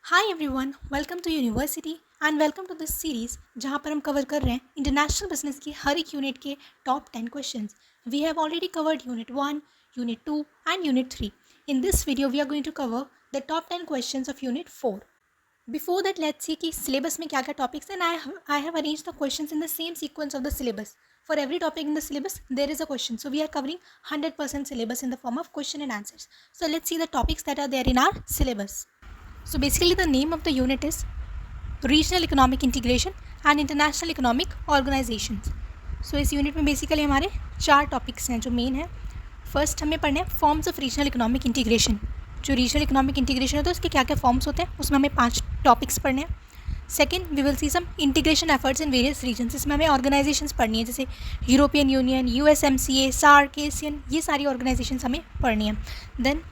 Hi everyone, welcome to university and welcome to this series जहां पर हम cover कर रहे हैं इंटरनेशनल बिजनेस की हर एक यूनिट के top 10 questions. We have already covered unit 1, unit 2 and unit 3. In this video we are going to cover the top 10 questions of unit 4. Before that let's see कि syllabus में क्या क्या topics हैं. I have arrange the questions in the same sequence of the syllabus. For every topic in the syllabus, there is a question. So we are covering 100% syllabus in the form of question and answers. So let's see the topics that are there in our syllabus. So basically the name of the unit is Regional Economic Integration and International Economic Organizations. So इस unit में basically हमारे 4 topics हैं जो main है. First हमें पढ़ने हैं forms of regional economic integration. जो रीजनल इकोनॉमिक इंटीग्रेशन होता है उसके क्या क्या फॉर्म्स होते हैं उसमें हमें 5 टॉपिक्स पढ़ने हैं. Second we will see some integration efforts in various regions. इसमें हमें ऑर्गेनाइजेशंस पढ़नी है जैसे European Union, USMCA, SAARC, ASEAN, ये सारी ऑर्गेनाइजेशंस हमें पढ़नी है. Then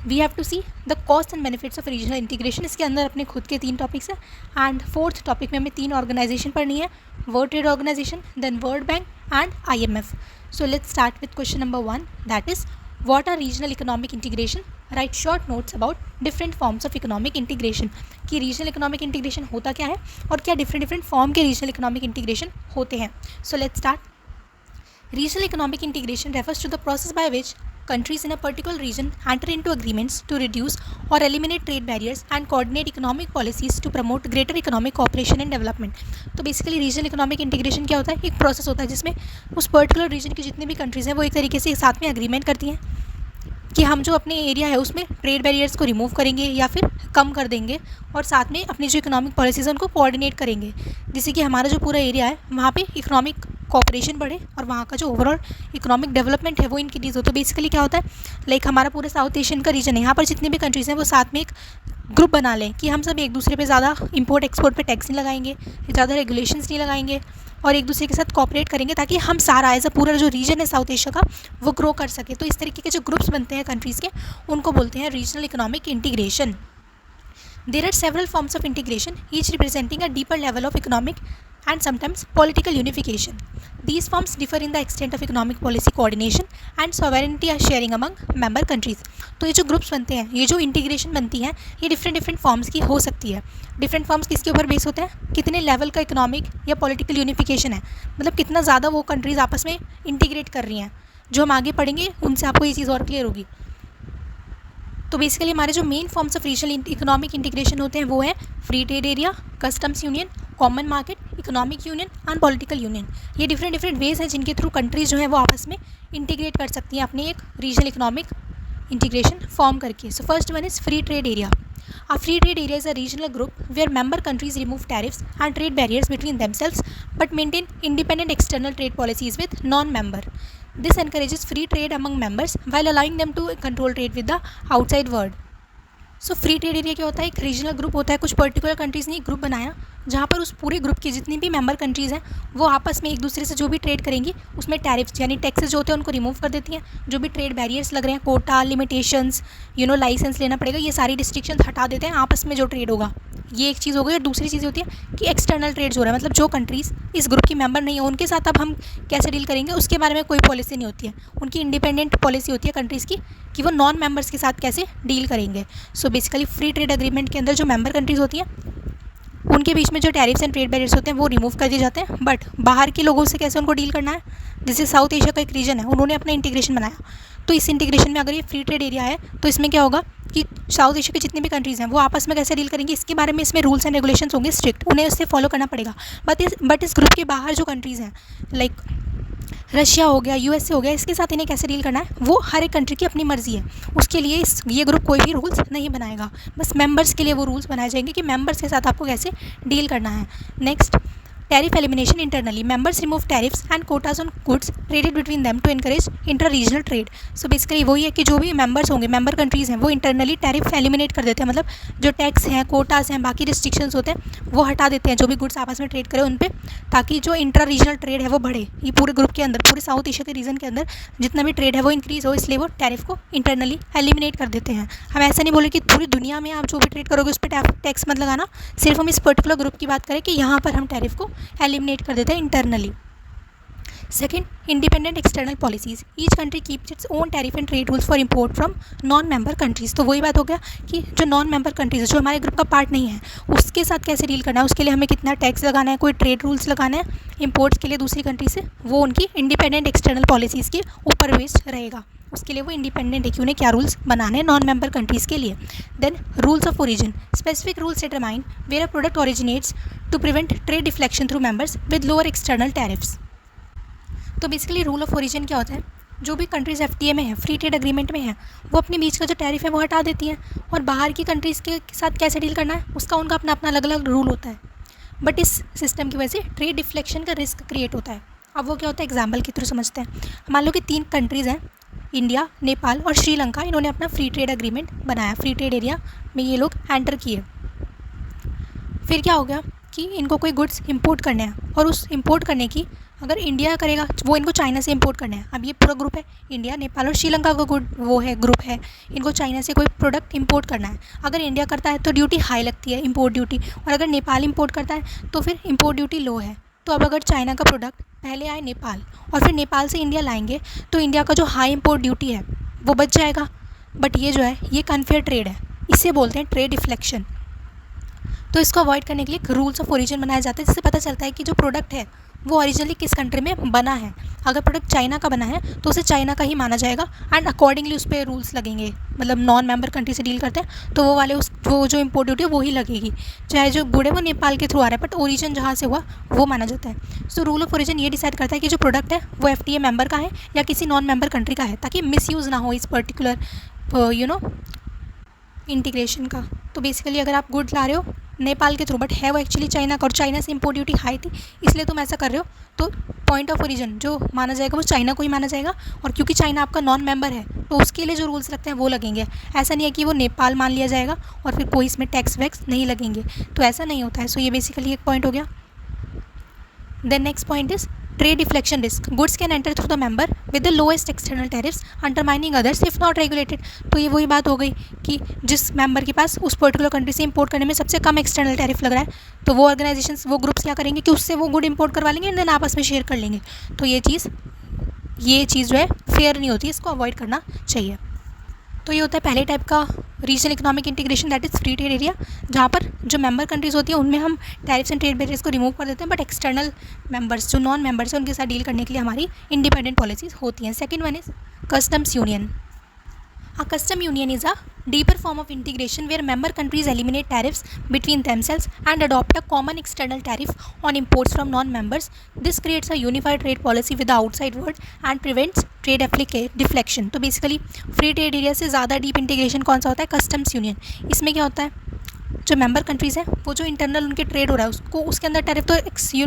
we have to see the cost and benefits of regional integration. इसके अंदर अपने खुद के 3 टॉपिक्स हैं. एंड फोर्थ टॉपिक में हमें 3 ऑर्गेनाइजेशन पढ़नी है, World trade Organization, then World Bank and IMF. So let's start with question number 1, that is what are regional economic integration. Write short notes about different forms of economic integration. कि regional economic integration होता क्या है और क्या different form के regional economic integration होते हैं. So let's start. Regional economic integration refers to the process by which countries in a particular region enter into agreements to reduce or eliminate trade barriers and coordinate economic policies to promote greater economic cooperation and development. तो basically regional economic integration क्या होता है? एक process होता है जिसमें उस particular reason की जितनी भी कंट्रीज़ हैं वो एक तरीके से साथ में अग्रीमेंट करती हैं कि हम जो अपने एरिया है उसमें ट्रेड बैरियर्स को रिमूव करेंगे या फिर कम कर देंगे और साथ में अपनी जो इकोनॉमिक पॉलिसीज़ हैं उनको कोऑर्डिनेट करेंगे जिससे कि हमारा जो पूरा एरिया है वहाँ पे इकोनॉमिक कोऑपरेशन बढ़े और वहाँ का जो ओवरऑल इकोनॉमिक डेवलपमेंट है वो इंक्रीज़ हो. तो बेसिकली क्या होता है, लाइक हमारा पूरा साउथ एशियन का रीजन है, यहाँ पर जितनी भी कंट्रीज़ हैं वो साथ में एक ग्रुप बना लें कि हम सब एक दूसरे पे ज़्यादा इंपोर्ट एक्सपोर्ट पे टैक्स नहीं लगाएंगे, ज़्यादा रेगुलेशंस नहीं लगाएंगे और एक दूसरे के साथ कोऑपरेट करेंगे ताकि हम सारा एज अ पूरा जो रीजन है साउथ एशिया का वो ग्रो कर सके. तो इस तरीके के जो ग्रुप्स बनते हैं कंट्रीज़ के उनको बोलते हैं regional economic integration. There are several forms of integration, each representing a deeper level of economic and sometimes political unification. These forms differ in the extent of economic policy coordination and sovereignty sharing among member countries. तो ये जो groups बनते हैं, ये जो integration बनती हैं, ये डिफरेंट फॉर्म्स की हो सकती है. डिफरेंट फॉर्म्स किसके ऊपर बेस होते हैं? कितने लेवल का इकोनॉमिक या पॉलिटिकल यूनिफिकेशन है, मतलब कितना ज़्यादा वो कंट्रीज़ आपस में इंटीग्रेट कर रही हैं. जो हम आगे पढ़ेंगे उनसे आपको ये चीज़ और क्लियर होगी. तो बेसिकली हमारे जो main forms of regional economic integration होते हैं वो है free trade area, customs union, common market, economic union and political union. ये डिफरेंट वेज हैं जिनके थ्रू कंट्रीज जो हैं वो आपस में इंटीग्रेट कर सकती हैं अपने एक रीजनल इकोनॉमिक इंटीग्रेशन फॉर्म करके. So first one is free trade area. A free trade area is a regional group where member countries remove tariffs and trade barriers between themselves but maintain independent external trade policies with non-member. This encourages free trade among members while allowing them to control trade with the outside world. So free trade area क्या होता है? एक regional group होता है, कुछ particular countries ने एक group बनाया जहाँ पर उस पूरे ग्रुप की जितनी भी मेंबर कंट्रीज़ हैं वो आपस में एक दूसरे से जो भी ट्रेड करेंगी उसमें टैरिफ्स यानी टैक्सेस जो होते हैं उनको रिमूव कर देती हैं. जो भी ट्रेड बैरियर्स लग रहे हैं, कोटा, लिमिटेशंस, लाइसेंस लेना पड़ेगा, ये सारी रिस्ट्रिक्शंस हटा देते हैं. आपस में जो ट्रेड होगा ये एक चीज़ हो गई. और दूसरी चीज़ होती है कि एक्सटर्नल ट्रेड हो रहा है, मतलब जो कंट्रीज़ इस ग्रुप की मेंबर नहीं है उनके साथ अब हम कैसे डील करेंगे उसके बारे में कोई पॉलिसी नहीं होती है. उनकी इंडिपेंडेंट पॉलिसी होती है कंट्रीज़ की कि वो नॉन मेंबर्स के साथ कैसे डील करेंगे. So basically free trade agreement के अंदर जो मेंबर कंट्रीज़ होती हैं उनके बीच में जो टैरिफ्स एंड ट्रेड बैरियर्स होते हैं वो रिमूव कर दिए जाते हैं. बट बाहर के लोगों से कैसे उनको डील करना है, जैसे साउथ एशिया का एक रीजन है उन्होंने अपना इंटीग्रेशन बनाया, तो इस इंटीग्रेशन में अगर ये फ्री ट्रेड एरिया है तो इसमें क्या होगा कि साउथ एशिया की जितनी भी कंट्रीज़ हैं वो आपस में कैसे डील करेंगे इसके बारे में इसमें रूल्स एंड रेगुलेशंस होंगे स्ट्रिक्ट, उन्हें उससे फॉलो करना पड़ेगा. बट इस ग्रुप के बाहर जो कंट्रीज़ हैं लाइक रशिया हो गया, USA हो गया, इसके साथ इन्हें कैसे डील करना है वो हर एक कंट्री की अपनी मर्जी है. उसके लिए ये ग्रुप कोई भी रूल्स नहीं बनाएगा, बस मेंबर्स के लिए वो रूल्स बनाए जाएंगे कि मेंबर्स के साथ आपको कैसे डील करना है. Next, tariff elimination internally. Members remove tariffs and quotas on goods traded between them to encourage inter regional trade. So basically वही है कि जो भी मेंबर्स होंगे, मेंबर कंट्रीज़ हैं, वो इंटरनली टैरिफ एलिमिनेट कर देते हैं, मतलब जो टैक्स हैं, कोटाज हैं, बाकी रिस्ट्रिक्शंस होते हैं वो हटा देते हैं जो भी गुड्स आपस में ट्रेड करें उन पर, ताकि जो इंटर रीजनल ट्रेड है वो बढ़े. ये पूरे ग्रुप के अंदर, पूरे साउथ एशिया के रीजन के अंदर जितना भी ट्रेड है वो इंक्रीज़ हो, इसलिए वो टैरिफ को इंटरनली एलिमिनेट कर देते हैं. हम ऐसा नहीं बोले कि पूरी दुनिया में आप जो भी ट्रेड करोगे उस पर टैक्स मत लगाना, सिर्फ हम इस पर्टिकुलर ग्रुप की बात करें कि यहाँ पर हम टैरिफ को एलिमिनेट कर देते हैं internally. Second, independent external policies. Each country keeps its own tariff and trade rules for import from non-member countries. तो वही बात हो गया कि जो नॉन मेंबर कंट्रीज है, जो हमारे ग्रुप का पार्ट नहीं है, उसके साथ कैसे डील करना है, उसके लिए हमें कितना टैक्स लगाना है, कोई ट्रेड रूल्स लगाना है इंपोर्ट्स के लिए दूसरी कंट्री से, वो उनकी इंडिपेंडेंट एक्सटर्नल पॉलिसीज़ के ऊपर बेस्ड रहेगा. उसके लिए वो इंडिपेंडेंट है कि उन्हें क्या रूल्स बनाने हैं नॉन मेंबर कंट्रीज़ के लिए. Then rules of origin. Specific rules determine where a product originates to prevent trade deflection through members with lower external tariffs. तो बेसिकली रूल ऑफ ओरिजिन क्या होता है, जो भी कंट्रीज़ एफटीए में है, फ्री ट्रेड एग्रीमेंट में है, वो अपने बीच का जो टैरिफ है वो हटा देती हैं, और बाहर की कंट्रीज़ के साथ कैसे डील करना है उसका उनका अपना अपना अलग अलग रूल होता है. बट इस सिस्टम की वजह से ट्रेड डिफ्लेक्शन का रिस्क क्रिएट होता है. अब वो क्या होता है एग्जाम्पल के थ्रू समझते हैं. मान लो कि 3 कंट्रीज़ हैं, इंडिया, नेपाल और श्रीलंका. इन्होंने अपना फ्री ट्रेड एग्रीमेंट बनाया, फ्री ट्रेड एरिया में ये लोग एंटर किए. फिर क्या हो गया कि इनको कोई गुड्स इंपोर्ट करने हैं, और उस इंपोर्ट करने की अगर इंडिया करेगा, वो इनको चाइना से इंपोर्ट करना है. अब ये पूरा ग्रुप है, इंडिया, नेपाल और श्रीलंका का ग्रुप है. इनको चाइना से कोई प्रोडक्ट इंपोर्ट करना है. अगर इंडिया करता है तो ड्यूटी हाई लगती है, इंपोर्ट ड्यूटी, और अगर नेपाल इंपोर्ट करता है तो फिर इंपोर्ट ड्यूटी लो है. तो अब अगर चाइना का प्रोडक्ट पहले आए नेपाल और फिर नेपाल से इंडिया लाएंगे, तो इंडिया का जो हाई इंपोर्ट ड्यूटी है वो बच जाएगा. बट ये जो है ये अनफेयर ट्रेड है, इसे बोलते हैं ट्रेड डिफ्लेक्शन. तो इसको अवॉइड करने के लिए एक रूल्स ऑफ ओरिजिन बनाया जाता है, जिससे पता चलता है कि जो प्रोडक्ट है वो ओरिजिनली किस कंट्री में बना है. अगर प्रोडक्ट चाइना का बना है तो उसे चाइना का ही माना जाएगा, एंड अकॉर्डिंगली उस पर रूल्स लगेंगे. मतलब नॉन मेंबर कंट्री से डील करते हैं तो वो जो इम्पोर्ट ड्यूटी है वो ही लगेगी, चाहे जो गुड़ है वो नेपाल के थ्रू आ रहा है, बट ओरिजिन जहाँ से हुआ वो माना जाता है. सो रूल ऑफ ओरिजिन ये डिसाइड करता है कि जो प्रोडक्ट है वो एफटीए मेंबर का है या किसी नॉन मेंबर कंट्री का है, ताकि मिसयूज़ ना हो इस पर्टिकुलर इंटीग्रेशन का. तो बेसिकली अगर आप गुड ला रहे हो नेपाल के थ्रू, बट है वो एक्चुअली चाइना का, और चाइना से इंपोर्ट ड्यूटी हाई थी इसलिए तुम ऐसा कर रहे हो, तो पॉइंट ऑफ ओरिजिन जो माना जाएगा वो चाइना को ही माना जाएगा. और क्योंकि चाइना आपका नॉन मेंबर है तो उसके लिए जो रूल्स लगते हैं वो लगेंगे. ऐसा नहीं है कि वो नेपाल मान लिया जाएगा और फिर कोई इसमें टैक्स वैक्स नहीं लगेंगे, तो ऐसा नहीं होता है. सो ये बेसिकली एक पॉइंट हो गया. Then next point is trade deflection risk. Goods can enter through the member with the lowest external tariffs undermining others if not regulated. तो ये वही बात हो गई कि जिस मेंबर के पास उस पर्टिकुलर कंट्री से इंपोर्ट करने में सबसे कम एक्सटर्नल टैरिफ लग रहा है, तो वो ऑर्गेनाइजेशंस, वो ग्रुप्स क्या करेंगे कि उससे वो गुड इंपोर्ट करवा लेंगे एंड देन आपस में शेयर कर लेंगे. तो ये चीज़ जो है फेयर नहीं होती, इसको अवॉइड करना चाहिए. तो ये होता है पहले टाइप का regional economic integration, that is free trade area, जहाँ पर जो मेंबर कंट्रीज़ होती हैं उनमें हम टैरिफ्स एंड ट्रेड बैरियर्स को रिमूव कर देते हैं, बट एक्सटर्नल मेंबर्स जो नॉन मेंबर्स हैं उनके साथ डील करने के लिए हमारी इंडिपेंडेंट पॉलिसीज़ होती हैं. Second one is customs union. A custom union is a deeper form of integration where member countries eliminate tariffs between themselves and adopt a common external tariff on imports from non-members. This creates a unified trade policy with the outside world and prevents trade deflection. तो basically free trade area से ज़्यादा deep integration कौन सा होता है, customs union. इसमें क्या होता है, जो मेंबर कंट्रीज़ हैं वो जो इंटरनल उनके ट्रेड हो रहा है उसको उसके अंदर टैरिफ तो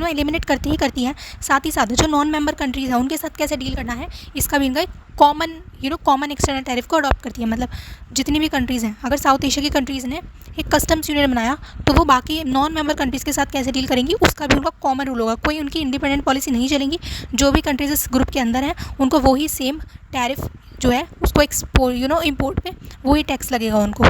एलिमिनेट करती हैं, साथ ही साथ जो नॉन मेंबर कंट्रीज़ हैं उनके साथ कैसे डील करना है इसका भी इनका कॉमन एक्सटर्नल टैरिफ को अडॉप्ट करती है. मतलब जितनी भी कंट्रीज़ हैं, अगर साउथ एशिया की कंट्रीज़ ने एक कस्टम्स यूनियन बनाया तो वो बाकी नॉन मेंबर कंट्रीज़ के साथ कैसे डील करेंगी उसका भी उनका कॉमन रूल होगा. कोई उनकी इंडिपेंडेंट पॉलिसी नहीं चलेंगी. जो भी कंट्रीज़ इस ग्रुप के अंदर हैं उनको वही सेम टैरिफ जो है उसको इंपोर्ट पे वही टैक्स लगेगा उनको.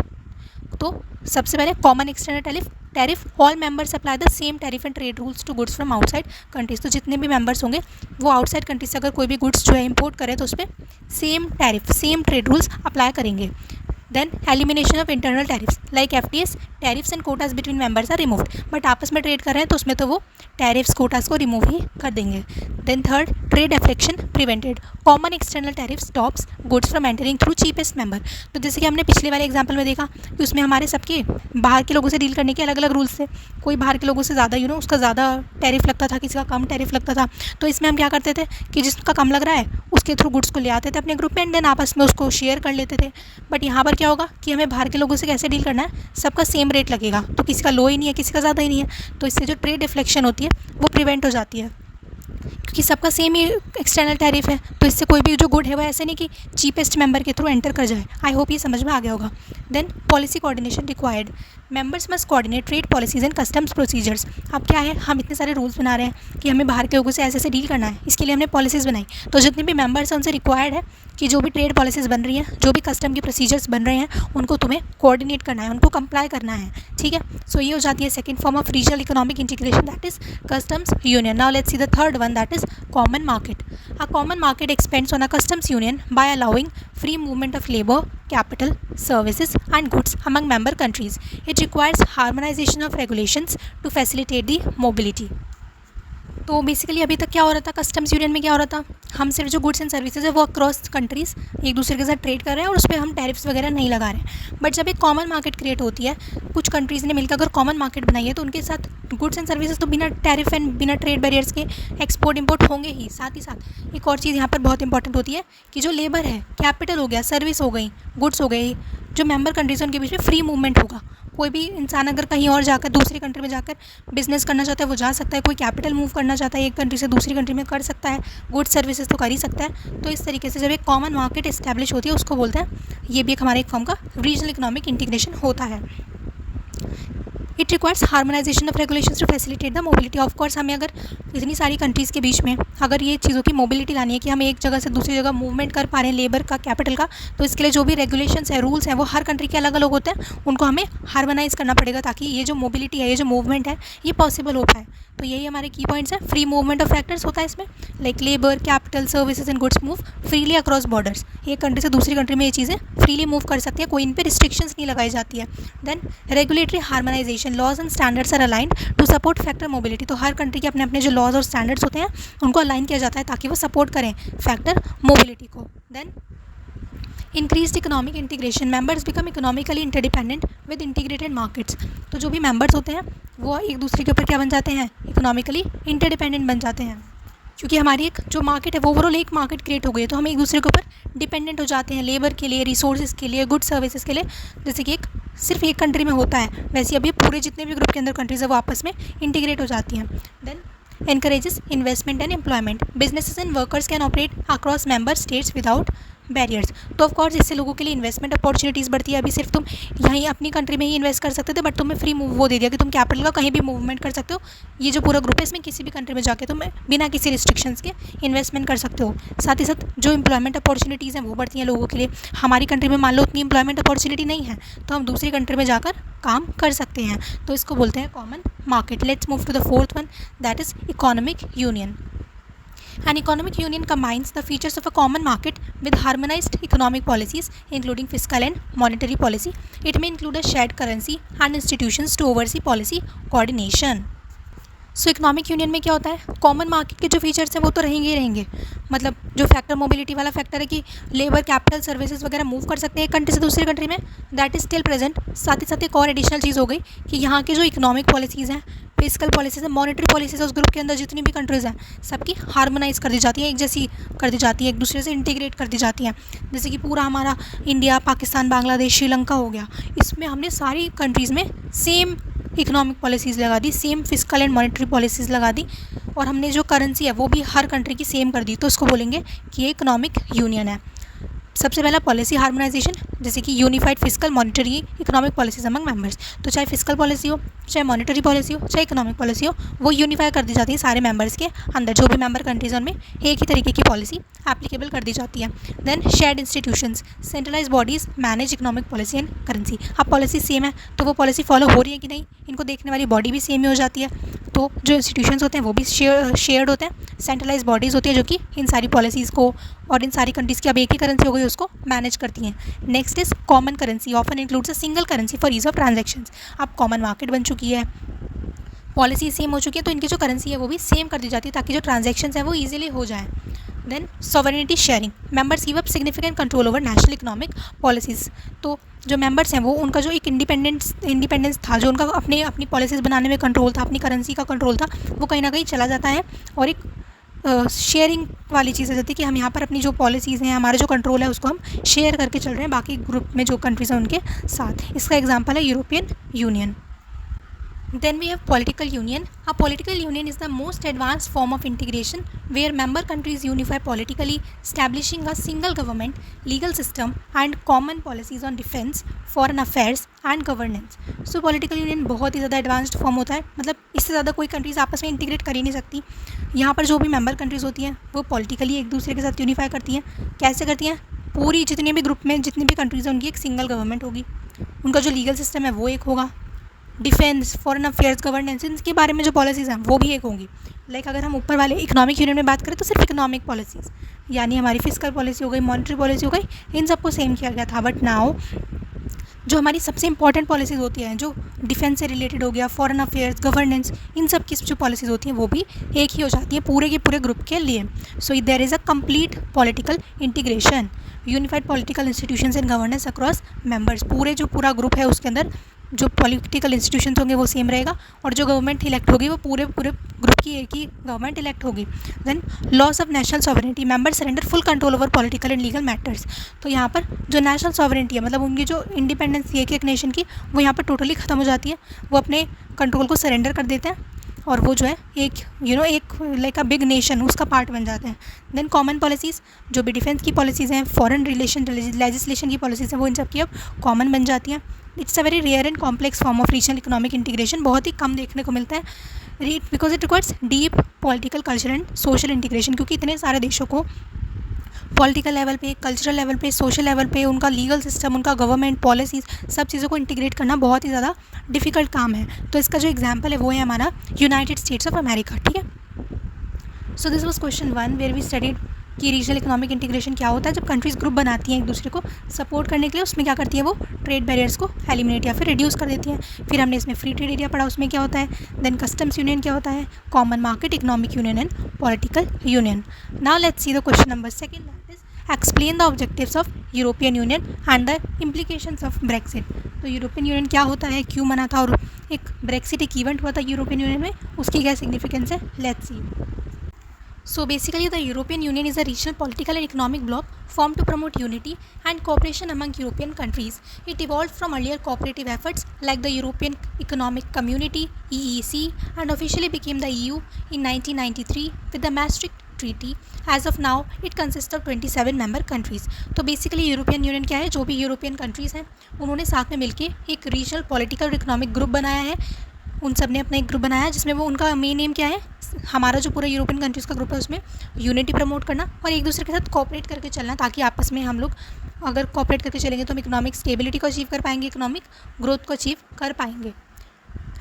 तो सबसे पहले common external tariff all members apply the same tariff and trade rules to goods from outside countries. तो जितने भी मेंबर्स होंगे वो आउटसाइड कंट्रीज से अगर कोई भी गुड्स जो है इंपोर्ट करें तो उस पर same tariff, same trade rules apply करेंगे. Then elimination of internal tariffs like FTS, tariffs and quotas between members are removed. But आपस में ट्रेड कर रहे हैं तो उसमें तो वो टैरिफ्स कोटास को रिमूव ही कर देंगे. Then third, trade deflection prevented. Common external tariff stops goods from entering through cheapest member. तो जैसे कि हमने पिछले वाले एग्जाम्पल में देखा कि उसमें हमारे सबके बाहर के लोगों से डील करने के अलग अलग रूल्स थे. कोई बाहर के लोगों से ज़्यादा उसका ज़्यादा टैरिफ लगता था, किसी का कम टैरिफ लगता था. तो इसमें हम क्या करते थे कि जिसका कम लग रहा है उसके थ्रू गुड्स को ले आते थे अपने ग्रुप में एंड देन आपस में उसको शेयर कर लेते थे. बट यहाँ पर क्या होगा कि हमें बाहर के लोगों से कैसे डील करना है, सबका सेम रेट लगेगा, तो किसी का लो ही नहीं है, किसी का ज़्यादा ही नहीं है. तो इससे जो ट्रेड डिफ्लेक्शन होती है वो प्रिवेंट हो जाती है क्योंकि सबका सेम ही एक्सटर्नल टैरिफ है. तो इससे कोई भी जो गुड है वो ऐसे नहीं कि चीपेस्ट मेंबर के थ्रू एंटर कर जाए. आई होप ये समझ में आ गया होगा. Then policy coordination required. Members must coordinate trade policies and customs procedures. अब क्या है, हम इतने सारे रूल्स बना रहे हैं कि हमें बाहर के लोगों से ऐसे डील करना है, इसके लिए हमने पॉलिसीज़ बनाई. तो जितने भी मेंबर्स हैं उनसे रिक्वायर्ड है कि जो भी ट्रेड पॉलिसीज़ बन रही हैं, जो भी कस्टम की प्रोसीजर्स बन रहे हैं, उनको तुम्हें कोऑर्डिनेट करना है, उनको कंप्लाई करना है. ठीक है। सो ये हो जाती है second form of regional economic integration, that is customs union. Now let's see the third one, that is common market. A common market expands on a customs union by allowing free movement of labor, capital, services and goods among member countries. It requires harmonization of regulations to facilitate the mobility. तो basically अभी तक क्या हो रहा था, customs union में क्या हो रहा था, हम सिर्फ जो गुड्स एंड सर्विसेज है वो अक्रॉस कंट्रीज़ एक दूसरे के साथ ट्रेड कर रहे हैं और उस पर हम टैरिफ्स वगैरह नहीं लगा रहे हैं. बट जब एक कॉमन मार्केट क्रिएट होती है, कुछ कंट्रीज़ ने मिलकर अगर कॉमन मार्केट बनाई है तो उनके साथ गुड्स एंड सर्विसेज तो बिना टैरिफ एंड बिना ट्रेड बैरियर्स के एक्सपोर्ट इंपोर्ट होंगे ही. साथ ही साथ एक और चीज़ यहाँ पर बहुत इंपॉर्टेंट होती है कि जो लेबर है, कैपिटल हो गया, सर्विस हो गई, गुड्स हो गई, जो मेंबर कंट्रीज हैं उनके बीच में फ्री मूवमेंट होगा. कोई भी इंसान अगर कहीं और जाकर दूसरी कंट्री में जाकर बिजनेस करना चाहता है वो जा सकता है. कोई कैपिटल मूव करना चाहता है एक कंट्री से दूसरी कंट्री में कर सकता है. गुड्स सर्विसेज तो कर ही सकता है. तो इस तरीके से जब एक कॉमन मार्केट इस्टेब्लिश होती है उसको बोलते हैं, ये भी एक हमारे एक फॉर्म का रीजनल इकोनॉमिक इंटीग्रेशन होता है. It requires harmonisation of regulations to facilitate the mobility. Of course हमें अगर इतनी सारी कंट्रीज़ के बीच में अगर ये चीज़ों की मोबिलिटी लानी है कि हम एक जगह से दूसरी जगह मूवमेंट कर पा रहे हैं लेबर का, कैपिटल का, तो इसके लिए जो भी रेगुलेशंस है, रूल्स हैं, वो हर कंट्री के अलग अलग होते हैं. उनको हमें हार्मोनाइज़ करना पड़ेगा ताकि ये जो मोबिलिटी है, ये जो मूवमेंट है, ये पॉसिबल हो पाए. तो यही हमारे की पॉइंट्स हैं. फ्री मूवमेंट ऑफ फैक्टर्स होता है इसमें, like labour, capital, services and goods move freely across borders. एक कंट्री से दूसरी कंट्री में ये चीज़ें फ्रीली मूव कर सकती है, कोई इन पर रिस्ट्रिक्शंस नहीं लगाई जाती है. Then regulatory harmonisation, laws and standards are aligned to support factor mobility. तो हर कंट्री के अपने अपने जो लॉज और स्टैंडर्ड्स होते हैं उनको अलाइन किया जाता है ताकि वो सपोर्ट करें फैक्टर मोबिलिटी को. Then increased economic integration, members become economically interdependent with integrated markets. तो जो भी मेंबर्स होते हैं वो एक दूसरे के ऊपर क्या बन जाते हैं, इकोनॉमिकली इंटरडिपेंडेंट बन जाते हैं. क्योंकि हमारी एक जो मार्केट है वो ओवरऑल एक मार्केट क्रिएट हो गई है, तो हम एक दूसरे के ऊपर डिपेंडेंट हो जाते हैं लेबर के लिए, रिसोर्सेज के लिए, गुड सर्विसेज के लिए. जैसे कि एक सिर्फ एक कंट्री में होता है वैसे अभी पूरे जितने भी ग्रुप के अंदर कंट्रीज है वो आपस में इंटीग्रेट हो जाती हैं. Then encourages investment and employment. Businesses and workers can operate across member states without barriers. तो ऑफकोर्स इससे लोगों के लिए इन्वेस्टमेंट अपॉर्चुनिटीज़ बढ़ती है. अभी सिर्फ तुम यहीं अपनी कंट्री में ही इन्वेस्ट कर सकते थे, बट तुम्हें फ्री मूव वो दे दिया कि तुम कैपिटल का कहीं भी मूवमेंट कर सकते हो. ये जो पूरा ग्रुप है इसमें किसी भी कंट्री में जाके तुम बिना किसी रिस्ट्रिक्शंस के इन्वेस्टमेंट कर सकते हो. साथ ही साथ जो एम्प्लॉयमेंट अपॉर्चुनिटीज़ हैं वो बढ़ती हैं लोगों के लिए. हमारी कंट्री में मान लो उतनी एम्प्लॉयमेंट अपॉर्चुनिटी नहीं है तो हम दूसरी कंट्री में जाकर काम कर सकते हैं. तो इसको बोलते हैं common market. Let's move to the fourth one, that is economic union. An economic union combines the features of a common market with harmonized economic policies, including fiscal and monetary policy. It may include a shared currency and institutions to oversee policy coordination. So economic union में क्या होता है, common market के जो features हैं वो तो रहेंगे ही रहेंगे. मतलब जो फैक्टर मोबिलिटी वाला फैक्टर है कि लेबर, कैपिटल, सर्विसेज वगैरह मूव कर सकते हैं एक कंट्री से दूसरी कंट्री में, दैट इज स्टिल प्रेजेंट. साथ ही साथ एक और एडिशनल चीज़ हो गई कि यहाँ की जो इकोनॉमिक पॉलिसीज़ हैं, फिजिकल पॉलिसीज़ है, मॉनेटरी पॉलिसीज़ है, उस ग्रुप के अंदर जितनी भी कंट्रीज़ हैं सबकी हार्मोनाइज कर दी जाती है, एक जैसी कर दी जाती है, एक दूसरे से इंटीग्रेट कर दी जाती हैं. जैसे कि पूरा हमारा इंडिया, पाकिस्तान, बांग्लादेश, श्रीलंका हो गया, इसमें हमने सारी कंट्रीज़ में सेम इकोनॉमिक पॉलिसीज़ लगा दी, same physical and monetary policies लगा दी, और हमने जो करेंसी है वो भी हर कंट्री की सेम कर दी. तो उसको बोलेंगे कि ये इकोनॉमिक यूनियन है. सबसे पहला पॉलिसी हार्मोनाइजेशन, जैसे कि unified physical monetary economic policies among members. तो चाहे फिजिकल पॉलिसी हो, चाहे मॉनेटरी पॉलिसी हो, चाहे इकोनॉमिक पॉलिसी हो, वो यूनिफाई कर दी जाती है सारे मेंबर्स के अंदर. जो भी मेंबर कंट्रीज में एक ही तरीके की पॉलिसी एप्लीकेबल कर दी जाती है. Then shared institutions, centralise bodies manage economic policy and currency. अब पॉलिसी सेम है तो वो पॉलिसी फॉलो हो रही है कि नहीं, इनको देखने वाली बॉडी भी सेम ही हो जाती है. तो जो इंस्टीट्यूशंस होते हैं वो भी शेयर्ड होते हैं. सेंट्रलाइज बॉडीज़ होती है जो कि इन सारी पॉलिसीज़ को और इन सारी कंट्रीज़ की अब एक ही करेंसी हो गई उसको मैनेज करती हैं. Next is common currency, often includes a single currency for ease of transactions. अब कॉमन मार्केट बन चुकी है, पॉलिसी सेम हो चुकी है, तो इनकी जो करेंसी है वो भी सेम कर दी जाती है ताकि जो ट्रांजैक्शंस हैं वो ईजिली हो जाएँ. Then sovereignty sharing, members give up significant control over national economic policies. तो जो मेंबर्स हैं वो उनका जो एक इंडिपेंडेंस था, जो उनका अपनी पॉलिसीज़ बनाने में कंट्रोल था, अपनी करेंसी का कंट्रोल था, वो कहीं ना कहीं चला जाता है और एक शेयरिंग वाली चीज़ हो जाती है कि हम यहाँ पर अपनी जो पॉलिसीज़ हैं, हमारा जो कंट्रोल है उसको हम शेयर करके चल रहे हैं बाकी ग्रुप में जो कंट्रीज़ हैं उनके साथ. इसका एग्जांपल है European union. Then we have political union. A political union is the most advanced form of integration where member countries unify politically, establishing a single government, legal system and common policies on defense, foreign affairs and governance. So political union बहुत ही ज़्यादा advanced form होता है. मतलब इससे ज़्यादा कोई countries आपस में इंटीग्रेट कर ही नहीं सकती. यहाँ पर जो भी मेंबर कंट्रीज़ होती हैं वो पॉलिटिकली एक दूसरे के साथ यूनिफाई करती हैं. कैसे करती हैं, पूरी जितने भी ग्रुप में जितनी भी कंट्रीज़ हैं उनकी एक सिंगल गवर्नमेंट होगी, उनका जो लीगल सिस्टम है वो एक होगा, डिफेंस, फॉरेन अफेयर्स, गवर्नेंस, इनके बारे में जो पॉलिसीज़ हैं वो भी एक होंगी। लाइक अगर हम ऊपर वाले इकोनॉमिक यूनियन में बात करें तो सिर्फ इकोनॉमिक पॉलिसीज़, यानी हमारी फिजिकल पॉलिसी हो गई, मॉनेटरी पॉलिसी हो गई, इन सबको सेम किया गया था। बट नाउ जो हमारी सबसे इंपॉर्टेंट पॉलिसीज़ होती हैं, जो डिफेंस से रिलेटेड हो गया, फॉरेन अफेयर्स, गवर्नेंस, इन सब की जो पॉलिसीज़ होती हैं वो भी एक ही हो जाती हैं पूरे के पूरे ग्रुप के लिए। So there is a complete political integration, unified political institutions and governance across members. पूरे जो पूरा ग्रुप है उसके अंदर जो पॉलिटिकल इंस्टीट्यूशंस होंगे वो सेम रहेगा, और जो गवर्नमेंट इलेक्ट होगी वो पूरे पूरे ग्रुप की एक ही गवर्नमेंट इलेक्ट होगी। Then loss of national sovereignty, member surrender full control over political and legal matters. तो यहाँ पर जो नेशनल सॉवरेनिटी है, मतलब उनकी जो इंडिपेंडेंस थी एक नेशन की, वो यहाँ पर टोटली ख़त्म हो जाती है। वो अपने कंट्रोल को सरेंडर कर देते हैं और वो जो है एक एक लाइक अ बिग नेशन उसका पार्ट बन जाते हैं। देन कॉमन पॉलिसीज़, जो भी डिफेंस की पॉलिसीज़ हैं, फॉरेन रिलेशन लेजिस्लेशन की पॉलिसीज़ हैं, वो इन सब की अब कॉमन बन जाती हैं। It's a very rare and complex form of regional economic integration, बहुत ही कम देखने को मिलता है because it requires deep political, cultural and social integration, क्योंकि इतने सारे देशों को पॉलिटिकल लेवल पे, कल्चरल लेवल पे, सोशल लेवल पे, उनका लीगल सिस्टम, उनका गवर्नमेंट पॉलिसीज़, सब चीज़ों को इंटीग्रेट करना बहुत ही ज़्यादा डिफ़िकल्ट काम है। तो इसका जो एग्जांपल है वो है हमारा यूनाइटेड स्टेट्स ऑफ अमेरिका। ठीक है, so this was question 1 where we studied कि रीजनल इकोनॉमिक इंटीग्रेशन क्या होता है। जब कंट्रीज़ ग्रुप बनाती हैं एक दूसरे को सपोर्ट करने के लिए, उसमें क्या करती है वो ट्रेड बैरियर्स को एलिमिनेट या फिर रिड्यूस कर देती हैं। फिर हमने इसमें फ्री ट्रेड एरिया पढ़ा, उसमें क्या होता है। देन कस्टम्स यूनियन क्या होता है, common market, economic union and political union. Now let's see the question number 2, that is explain the objectives of European union and the implications of Brexit. तो European union क्या होता है, क्यों बना था, और एक ब्रेक्सिट एक इवेंट हुआ था यूरोपियन यूनियन में, उसकी क्या सिग्निफिकेंस है, let's see. So basically the European Union is a regional political and economic bloc formed to promote unity and cooperation among European countries. It evolved from earlier cooperative efforts like the European Economic Community (EEC) and officially became the EU in 1993 with the Maastricht Treaty. As of now it consists of 27 member countries. तो basically European union क्या है, जो भी European countries हैं उन्होंने साथ में मिलके एक रीजनल पॉलिटिकल और इकोनॉमिक ग्रुप बनाया है। उन सब ने अपना एक ग्रुप बनाया जिसमें वो उनका मेन एम क्या है, हमारा जो पूरा यूरोपियन कंट्रीज़ का ग्रुप है उसमें यूनिटी प्रमोट करना और एक दूसरे के साथ कोऑपरेट करके चलना, ताकि आपस में हम लोग अगर कोऑपरेट करके चलेंगे तो हम इकोनॉमिक स्टेबिलिटी को अचीव कर पाएंगे, इकोनॉमिक ग्रोथ को अचीव कर पाएंगे।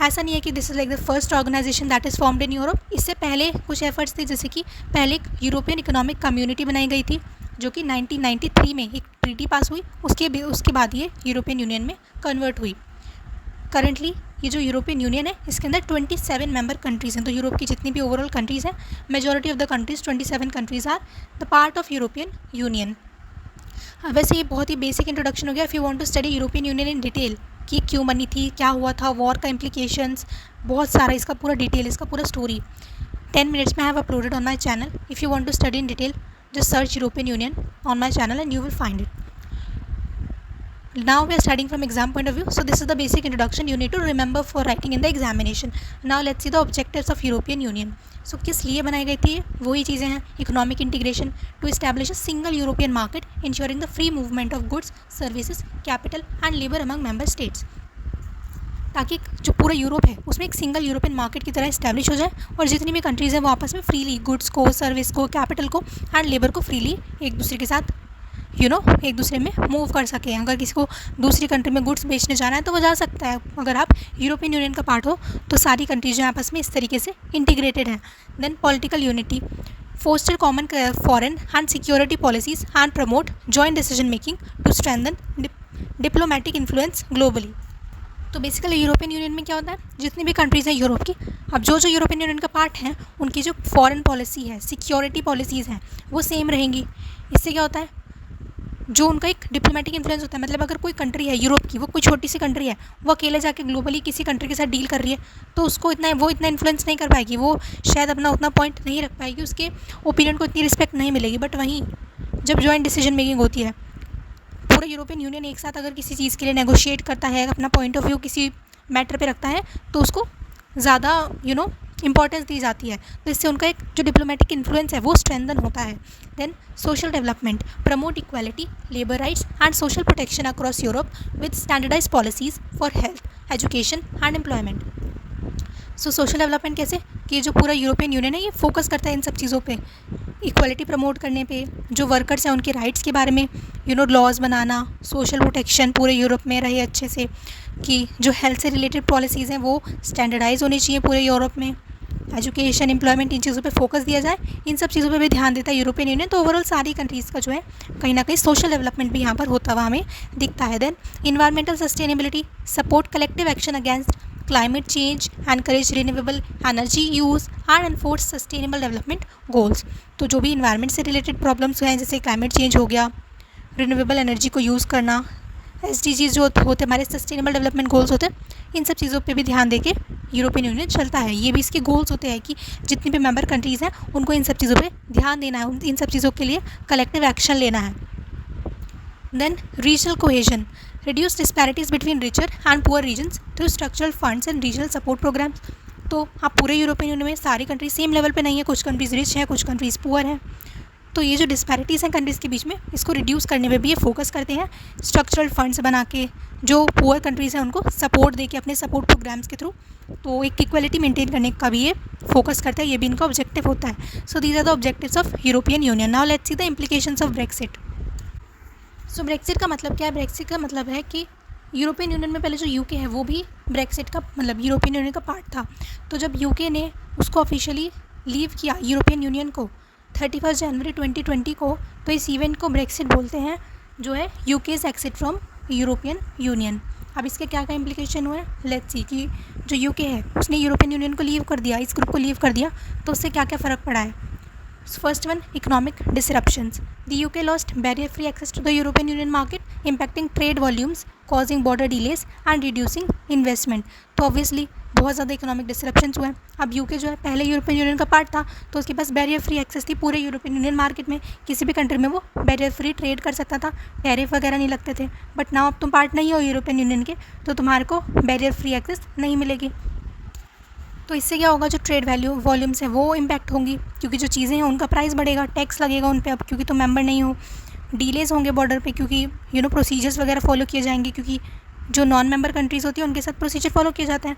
ऐसा नहीं है कि this is like the first organisation that is formed in Europe. इससे पहले कुछ एफर्ट्स थे, जैसे कि पहले एक यूरोपियन इकोनॉमिक कम्युनिटी बनाई गई थी जो कि 1993 में एक ट्रीटी पास हुई, उसके बाद ये यूरोपियन यूनियन में कन्वर्ट हुई। करंटली ये जो यूरोपियन यूनियन है इसके अंदर 27 मेंबर कंट्रीज़ हैं। तो यूरोप की जितनी भी ओवरऑल कंट्रीज़ हैं, majority of the countries 27 countries are the part of European Union. वैसे ये बहुत ही बेसिक इंट्रोडक्शन हो गया। If you want to study European Union in detail कि क्यों बनी थी, क्या हुआ था, वॉर का इम्प्लीकेशंस, बहुत सारा इसका पूरा डिटेल, इसका पूरा स्टोरी 10 मिनट्स में I have uploaded on my channel. If you want to study in detail just search European Union on my channel and you will find it. Now we are studying from exam point of view, so this is the basic introduction you need to remember for writing in the examination. Now let's see the objectives of European Union. So किस लिए बनाई गई थी, वही चीज़ें हैं। Economic integration to establish a single European market ensuring the free movement of goods, services, capital and labour among member states, ताकि जो पूरा यूरोप है उसमें एक सिंगल यूरोपियन मार्केट की तरह इस्टेब्लिश हो जाए और जितनी भी कंट्रीज़ हैं वो आपस में फ्रीली गुड्स को, सर्विस को, कैपिटल को एंड लेबर को फ्रीली एक दूसरे के साथ एक दूसरे में मूव कर सकें। अगर किसी को दूसरी कंट्री में गुड्स बेचने जाना है तो वो जा सकता है। अगर आप यूरोपियन यूनियन का पार्ट हो तो सारी कंट्रीज जो आपस में इस तरीके से इंटीग्रेटेड हैं। Then political unity, foster common foreign and security policies and promote joint decision making to strengthen diplomatic influence globally. तो बेसिकली यूरोपियन यूनियन में क्या होता है, जितनी भी कंट्रीज़ हैं यूरोप की, अब जो यूरोपियन यूनियन का पार्ट है उनकी जो फॉरेन पॉलिसी है, सिक्योरिटी पॉलिसीज़ हैं, वो सेम रहेंगी। इससे क्या होता है, जो उनका एक डिप्लोमेटिक इन्फ्लुएंस होता है, मतलब अगर कोई कंट्री है यूरोप की, वो कोई छोटी सी कंट्री है, वो अकेले जाके ग्लोबली किसी कंट्री के साथ डील कर रही है तो उसको इतना इन्फ्लुएंस नहीं कर पाएगी, वो शायद अपना उतना पॉइंट नहीं रख पाएगी, उसके ओपिनियन को इतनी रिस्पेक्ट नहीं मिलेगी। बट वहीं जब जॉइंट डिसीजन मेकिंग होती है, पूरा यूरोपियन यूनियन एक साथ अगर किसी चीज़ के लिए नेगोशिएट करता है, अपना पॉइंट ऑफ व्यू किसी मैटर पे रखता है तो उसको ज़्यादा इंपॉर्टेंस दी जाती है। तो इससे उनका एक जो डिप्लोमेटिक इन्फ्लुएंस है वो स्ट्रेंथन होता है। Then social development, promote equality, labour rights and social protection across Europe with standardise policies for health, education and employment. So social development कैसे, कि जो पूरा यूरोपियन यूनियन है ये फोकस करता है इन सब चीज़ों पे, इक्वालिटी प्रमोट करने पे, जो वर्कर्स हैं उनके राइट्स के बारे में लॉज बनाना, सोशल प्रोटेक्शन पूरे यूरोप में रहे अच्छे से, कि जो हेल्थ से रिलेटेड पॉलिसीज़ हैं वो स्टैंडर्डाइज होनी चाहिए पूरे यूरोप में, एजुकेशन, एम्प्लॉयमेंट, इन चीज़ों पे फोकस दिया जाए, इन सब चीज़ों पे भी ध्यान देता है यूरोपियन यूनियन। तो ओवरऑल सारी कंट्रीज़ का जो है कहीं ना कहीं सोशल डेवलपमेंट भी यहाँ पर होता हुआ हमें दिखता है। Then environmental sustainability, support collective action against climate change, encourage renewable energy use and enforce sustainable development goals। तो जो भी इन्वायरमेंट से रिलेटेड प्रॉब्लम्स हैं जैसे क्लाइमेट चेंज हो गया, रिन्यूएबल एनर्जी को यूज़ करना, SDGs जो होते हमारे सस्टेनेबल डेवलपमेंट गोल्स होते हैं, इन सब चीज़ों पे भी ध्यान देके यूरोपियन यूनियन चलता है। ये भी इसके गोल्स होते हैं कि जितनी भी मेंबर कंट्रीज़ हैं उनको इन सब चीज़ों पे ध्यान देना है, इन सब चीज़ों के लिए कलेक्टिव एक्शन लेना है। Then regional cohesion, reduce disparities between richer and poor regions through structural funds and regional support programs। तो आप पूरे यूरोपियन यूनियन में सारी कंट्रीज सेम लेवल पे नहीं है, कुछ कंट्रीज़ रिच हैं, कुछ कंट्रीज़ पुअर हैं। तो ये जो डिस्पैरिटीज़ हैं कंट्रीज़ के बीच में, इसको रिड्यूस करने में भी ये फोकस करते हैं स्ट्रक्चरल फंड्स बना के, जो पुअर कंट्रीज़ हैं उनको सपोर्ट दे के अपने सपोर्ट प्रोग्राम्स के थ्रू। तो एक इक्वलिटी मेंटेन करने का भी ये फोकस करता है, ये भी इनका ऑब्जेक्टिव होता है। So these are the objectives of European Union. Now let's see the implications of Brexit. So Brexit का मतलब क्या है? ब्रेक्सिट का मतलब है कि यूरोपियन यूनियन में पहले जो यूके है वो भी ब्रेक्सिट का मतलब यूरोपियन यूनियन का पार्ट था। तो जब यूके ने उसको ऑफिशियली लीव किया यूरोपियन यूनियन को 31 जनवरी 2020 को, तो इस इवेंट को ब्रेक्सिट बोलते हैं, जो है यूकेज़ एक्सिट फ्रॉम यूरोपियन यूनियन। अब इसके क्या क्या इम्प्लीकेशन हुए, लेट्स सी कि जो यूके है उसने यूरोपियन यूनियन को लीव कर दिया, इस ग्रुप को लीव कर दिया, तो उससे क्या क्या फ़र्क पड़ा है। First one, economic disruptions. The UK lost barrier-free access to the European Union market, impacting trade volumes, causing border delays and reducing investment। तो obviously बहुत ज़्यादा इकोनॉमिक डिसरप्शंस हुए हैं। अब यूके जो है पहले यूरोपियन यूनियन का पार्ट था, तो उसके पास बैरियर फ्री एक्सेस थी पूरे यूरोपियन यूनियन मार्केट में, किसी भी कंट्री में वो बैरियर फ्री ट्रेड कर सकता था, टैरिफ वगैरह नहीं लगते थे। बट नाउ अब तुम पार्ट नहीं हो यूरोपियन यूनियन के, तो तुम्हारे को बैरियर फ्री एक्सेस नहीं मिलेगी। तो इससे क्या होगा, जो ट्रेड वॉल्यूम्स हैं वो इम्पैक्ट होंगी, क्योंकि जो चीज़ें हैं उनका प्राइस बढ़ेगा, टैक्स लगेगा उन पे अब, क्योंकि तुम मेंबर नहीं हो। डिलेज होंगे बॉर्डर पे, क्योंकि प्रोसीजर्स वगैरह फॉलो किए जाएंगे, क्योंकि जो नॉन मेंबर कंट्रीज़ होती है उनके साथ प्रोसीजर फॉलो किए जाते हैं।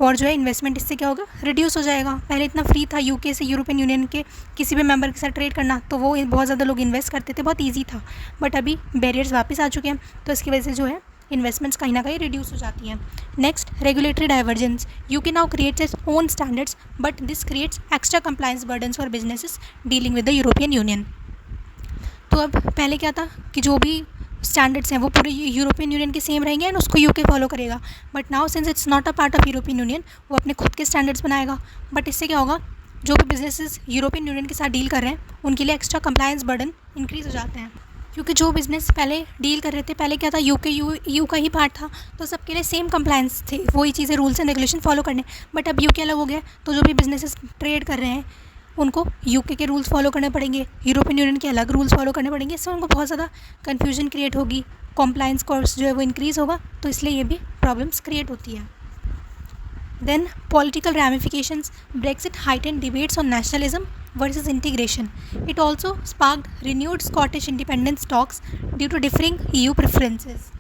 और जो है इन्वेस्टमेंट इससे क्या होगा, रिड्यूस हो जाएगा। पहले इतना फ्री था यूके से यूरोपियन यूनियन के किसी भी मेंबर के साथ ट्रेड करना, तो वो बहुत ज़्यादा लोग इन्वेस्ट करते थे, बहुत ईजी था। बट अभी बैरियर्स वापस आ चुके हैं, तो इसकी वजह से जो है इन्वेस्टमेंट्स कहीं ना कहीं रिड्यूस हो जाती हैं। Next, regulatory divergence. UK now creates its own standards, but this creates extra compliance burdens for businesses dealing with the European Union. तो अब पहले क्या था कि जो भी स्टैंडर्ड्स हैं वो पूरे यूरोपियन यूनियन के सेम रहेंगे एंड उसको यूके फॉलो करेगा। But now since it's not a part of European union, वो अपने खुद के स्टैंडर्ड्स बनाएगा। बट इससे क्या होगा, जो भी बिजनेसेस यूरोपियन यूनियन के साथ डील कर रहे हैं उनके लिए एक्स्ट्रा कंप्लायंस बर्डन इंक्रीज़ हो जाते हैं, क्योंकि जो बिज़नेस पहले डील कर रहे थे, पहले क्या था यूके यू का ही पार्ट था, तो सबके लिए सेम कंप्लायंस थे, वही चीज़ें रूल्स एंड रेगुलेशन फॉलो करने। बट अब यूके अलग हो गया, तो जो भी बिजनेसेस ट्रेड कर रहे हैं उनको यूके के रूल्स फॉलो करने पड़ेंगे, यूरोपियन यूनियन के अलग रूल्स फॉलो करने पड़ेंगे। इससे उनको बहुत ज़्यादा कन्फ्यूजन क्रिएट होगी, कॉम्प्लायंस कॉस्ट जो है वो इंक्रीज़ होगा, तो इसलिए ये भी प्रॉब्लम्स क्रिएट होती है। Then political ramifications. Brexit heightened debates on nationalism versus integration. It also sparked renewed Scottish independence talks due to differing EU preferences।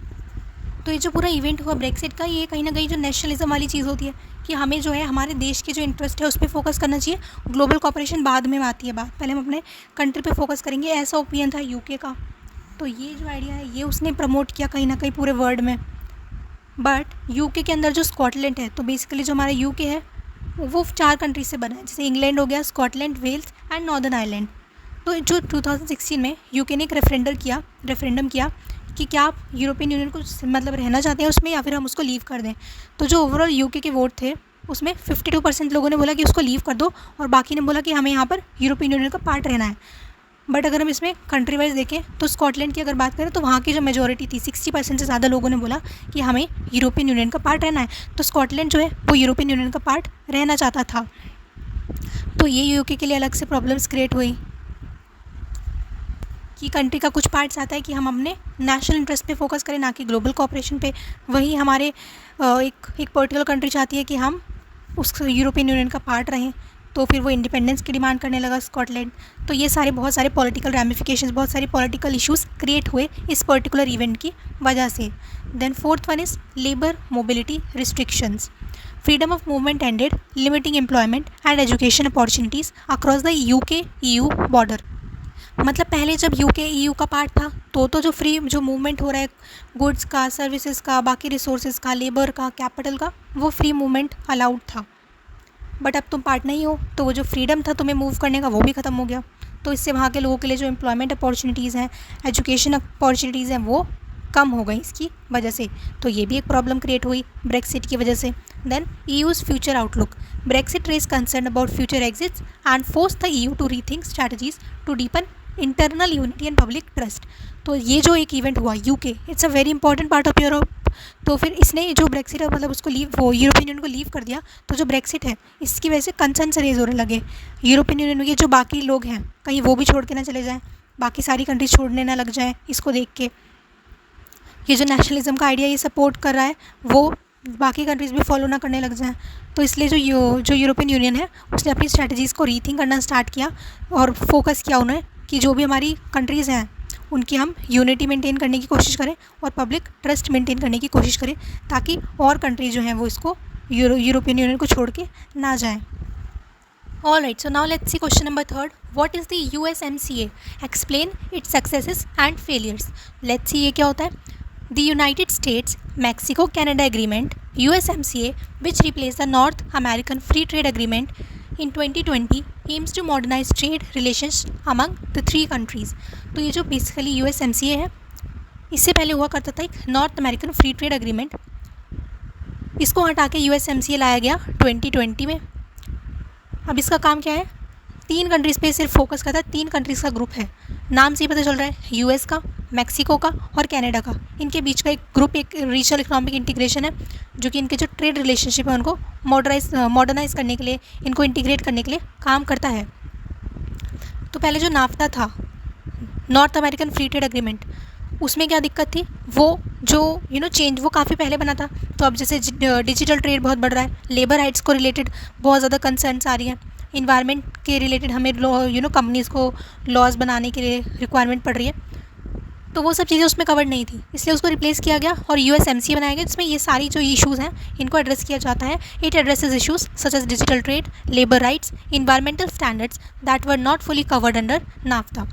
तो ये जो पूरा इवेंट हुआ ब्रेक्सिट का, ये कहीं ना कहीं जो नेशनलिज्म वाली चीज़ होती है कि हमें जो है हमारे देश के जो इंटरेस्ट है उस पर फोकस करना चाहिए, ग्लोबल कॉपरेशन बाद में आती है बात, पहले हम अपने कंट्री पे फोकस करेंगे, ऐसा ओपिनियन था यूके का। तो ये जो आइडिया है ये उसने प्रमोट किया कहीं ना कहीं पूरे वर्ल्ड में। बट यूके के अंदर जो स्कॉटलैंड है, तो बेसिकली जो हमारा यूके है वो 4 कंट्रीज से बना है, जैसे इंग्लैंड हो गया, Scotland, Wales and Northern Ireland. तो जो 2016 में यूके ने एक रेफरेंडम किया कि क्या आप यूरोपियन यूनियन को मतलब रहना चाहते हैं उसमें या फिर हम उसको लीव कर दें। तो जो ओवरऑल यूके के वोट थे उसमें 52% लोगों ने बोला कि उसको लीव कर दो, और बाकी ने बोला कि हमें यहाँ पर यूरोपियन यूनियन का पार्ट रहना है। बट अगर हम इसमें कंट्री वाइज देखें तो स्कॉटलैंड की अगर बात करें तो वहाँ की जो मेजॉरिटी थी 60% से ज़्यादा लोगों ने बोला कि हमें यूरोपियन यूनियन का पार्ट रहना है। तो स्कॉटलैंड जो है वो यूरोपियन यूनियन का पार्ट रहना चाहता था। तो ये यूके के लिए अलग से प्रॉब्लम्स क्रिएट हुई कि कंट्री का कुछ पार्ट्स आता है कि हम अपने नेशनल इंटरेस्ट पे फोकस करें, ना कि ग्लोबल कॉपरेशन पे। वहीं हमारे एक पर्टिकुलर कंट्री चाहती है कि हम उस यूरोपियन यूनियन का पार्ट रहें। तो फिर वो इंडिपेंडेंस की डिमांड करने लगा स्कॉटलैंड। तो ये सारे बहुत सारे पॉलिटिकल रैमिफिकेशंस, बहुत सारे पॉलिटिकल इश्यूज क्रिएट हुए इस पर्टिकुलर इवेंट की वजह से। Then fourth one is labour mobility restrictions. Freedom of movement ended, limiting employment and education opportunities across the UK EU border. मतलब पहले जब यूके EU का पार्ट था तो जो फ्री जो मूवमेंट हो रहा है गुड्स का, सर्विसेज का, बाकी रिसोर्सेज का, लेबर का, कैपिटल का, वो फ्री मूवमेंट अलाउड था। बट अब तुम पार्ट नहीं हो तो वो जो फ्रीडम था तुम्हें मूव करने का वो भी ख़त्म हो गया। तो इससे वहाँ के लोगों के लिए जो एम्प्लॉयमेंट अपॉर्चुनिटीज़ हैं, एजुकेशन अपॉर्चुनिटीज़ हैं, वो कम हो गई इसकी वजह से। तो ये भी एक प्रॉब्लम क्रिएट हुई ब्रेक्सिट की वजह से। Then EU's future outlook. Brexit raise concern about future exits and force the EU to rethink strategies to deepen internal unity and public trust. तो ये जो एक इवेंट हुआ UK, it's a very important part of Europe. तो फिर इसने जो Brexit है मतलब उसको लीव, वो यूरोपियन यूनियन को लीव कर दिया। तो जो ब्रेक्सिट है इसकी वजह से कंसर्न से रेज होने लगे यूरोपियन यूनियन के जो बाकी लोग हैं, कहीं वो भी छोड़ के ना चले जाएं, बाकी सारी कंट्रीज छोड़ने ना लग जाएं इसको देख के। ये जो नेशनलिज्म का आइडिया ये सपोर्ट कर रहा है वो बाकी कंट्रीज़ भी फॉलो ना करने लग जाएं। तो इसलिए जो यूरोपियन यूनियन है उसने अपनी स्ट्रैटेजीज़ को रीथिंक करना स्टार्ट किया और फोकस किया उन्हें कि जो भी हमारी कंट्रीज़ हैं उनकी हम यूनिटी मेंटेन करने की कोशिश करें और पब्लिक ट्रस्ट मेंटेन करने की कोशिश करें, ताकि और कंट्रीज जो हैं वो इसको यूरोपियन यूनियन को छोड़ के ना जाएं। All right, so now let's see question number 3. What is the USMCA? Explain its successes and failures. Let's see ये क्या होता है। The United States Mexico Canada Agreement USMCA, which replaced the North American Free Trade Agreement in 2020, aims to modernize trade relations among the three countries. तो ये जो basically USMCA है, इससे पहले हुआ करता था एक north American free trade agreement, इसको हटा के USMCA लाया गया 2020 में। अब इसका काम क्या है, 3 कंट्रीज़ पे सिर्फ फोकस करता है। 3 कंट्रीज़ का ग्रुप है, नाम से ही पता चल रहा है, US का, मैक्सिको का और कनाडा का। इनके बीच का एक ग्रुप, एक रीजनल इकोनॉमिक इंटीग्रेशन है जो कि इनके जो ट्रेड रिलेशनशिप है उनको मॉडर्नाइज करने के लिए, इनको इंटीग्रेट करने के लिए काम करता है। तो पहले जो नाफ्ता था, north American free trade agreement, उसमें क्या दिक्कत थी, वो जो चेंज वो काफ़ी पहले बना था। तो अब जैसे डिजिटल ट्रेड बहुत बढ़ रहा है, लेबर राइट्स को रिलेटेड बहुत ज़्यादा कंसर्न्स आ रही हैं, इन्वायरमेंट के रिलेटेड हमें कंपनीज़ को लॉज बनाने के लिए रिक्वायरमेंट पड़ रही है, तो वो सब चीज़ें उसमें कवर नहीं थी, इसलिए उसको रिप्लेस किया गया और USMCA बनाया गया, जिसमें ये सारी जो इश्यूज़ हैं इनको एड्रेस किया जाता है। It addresses issues such as digital trade, labour rights, environmental standards that were not fully covered under NAFTA.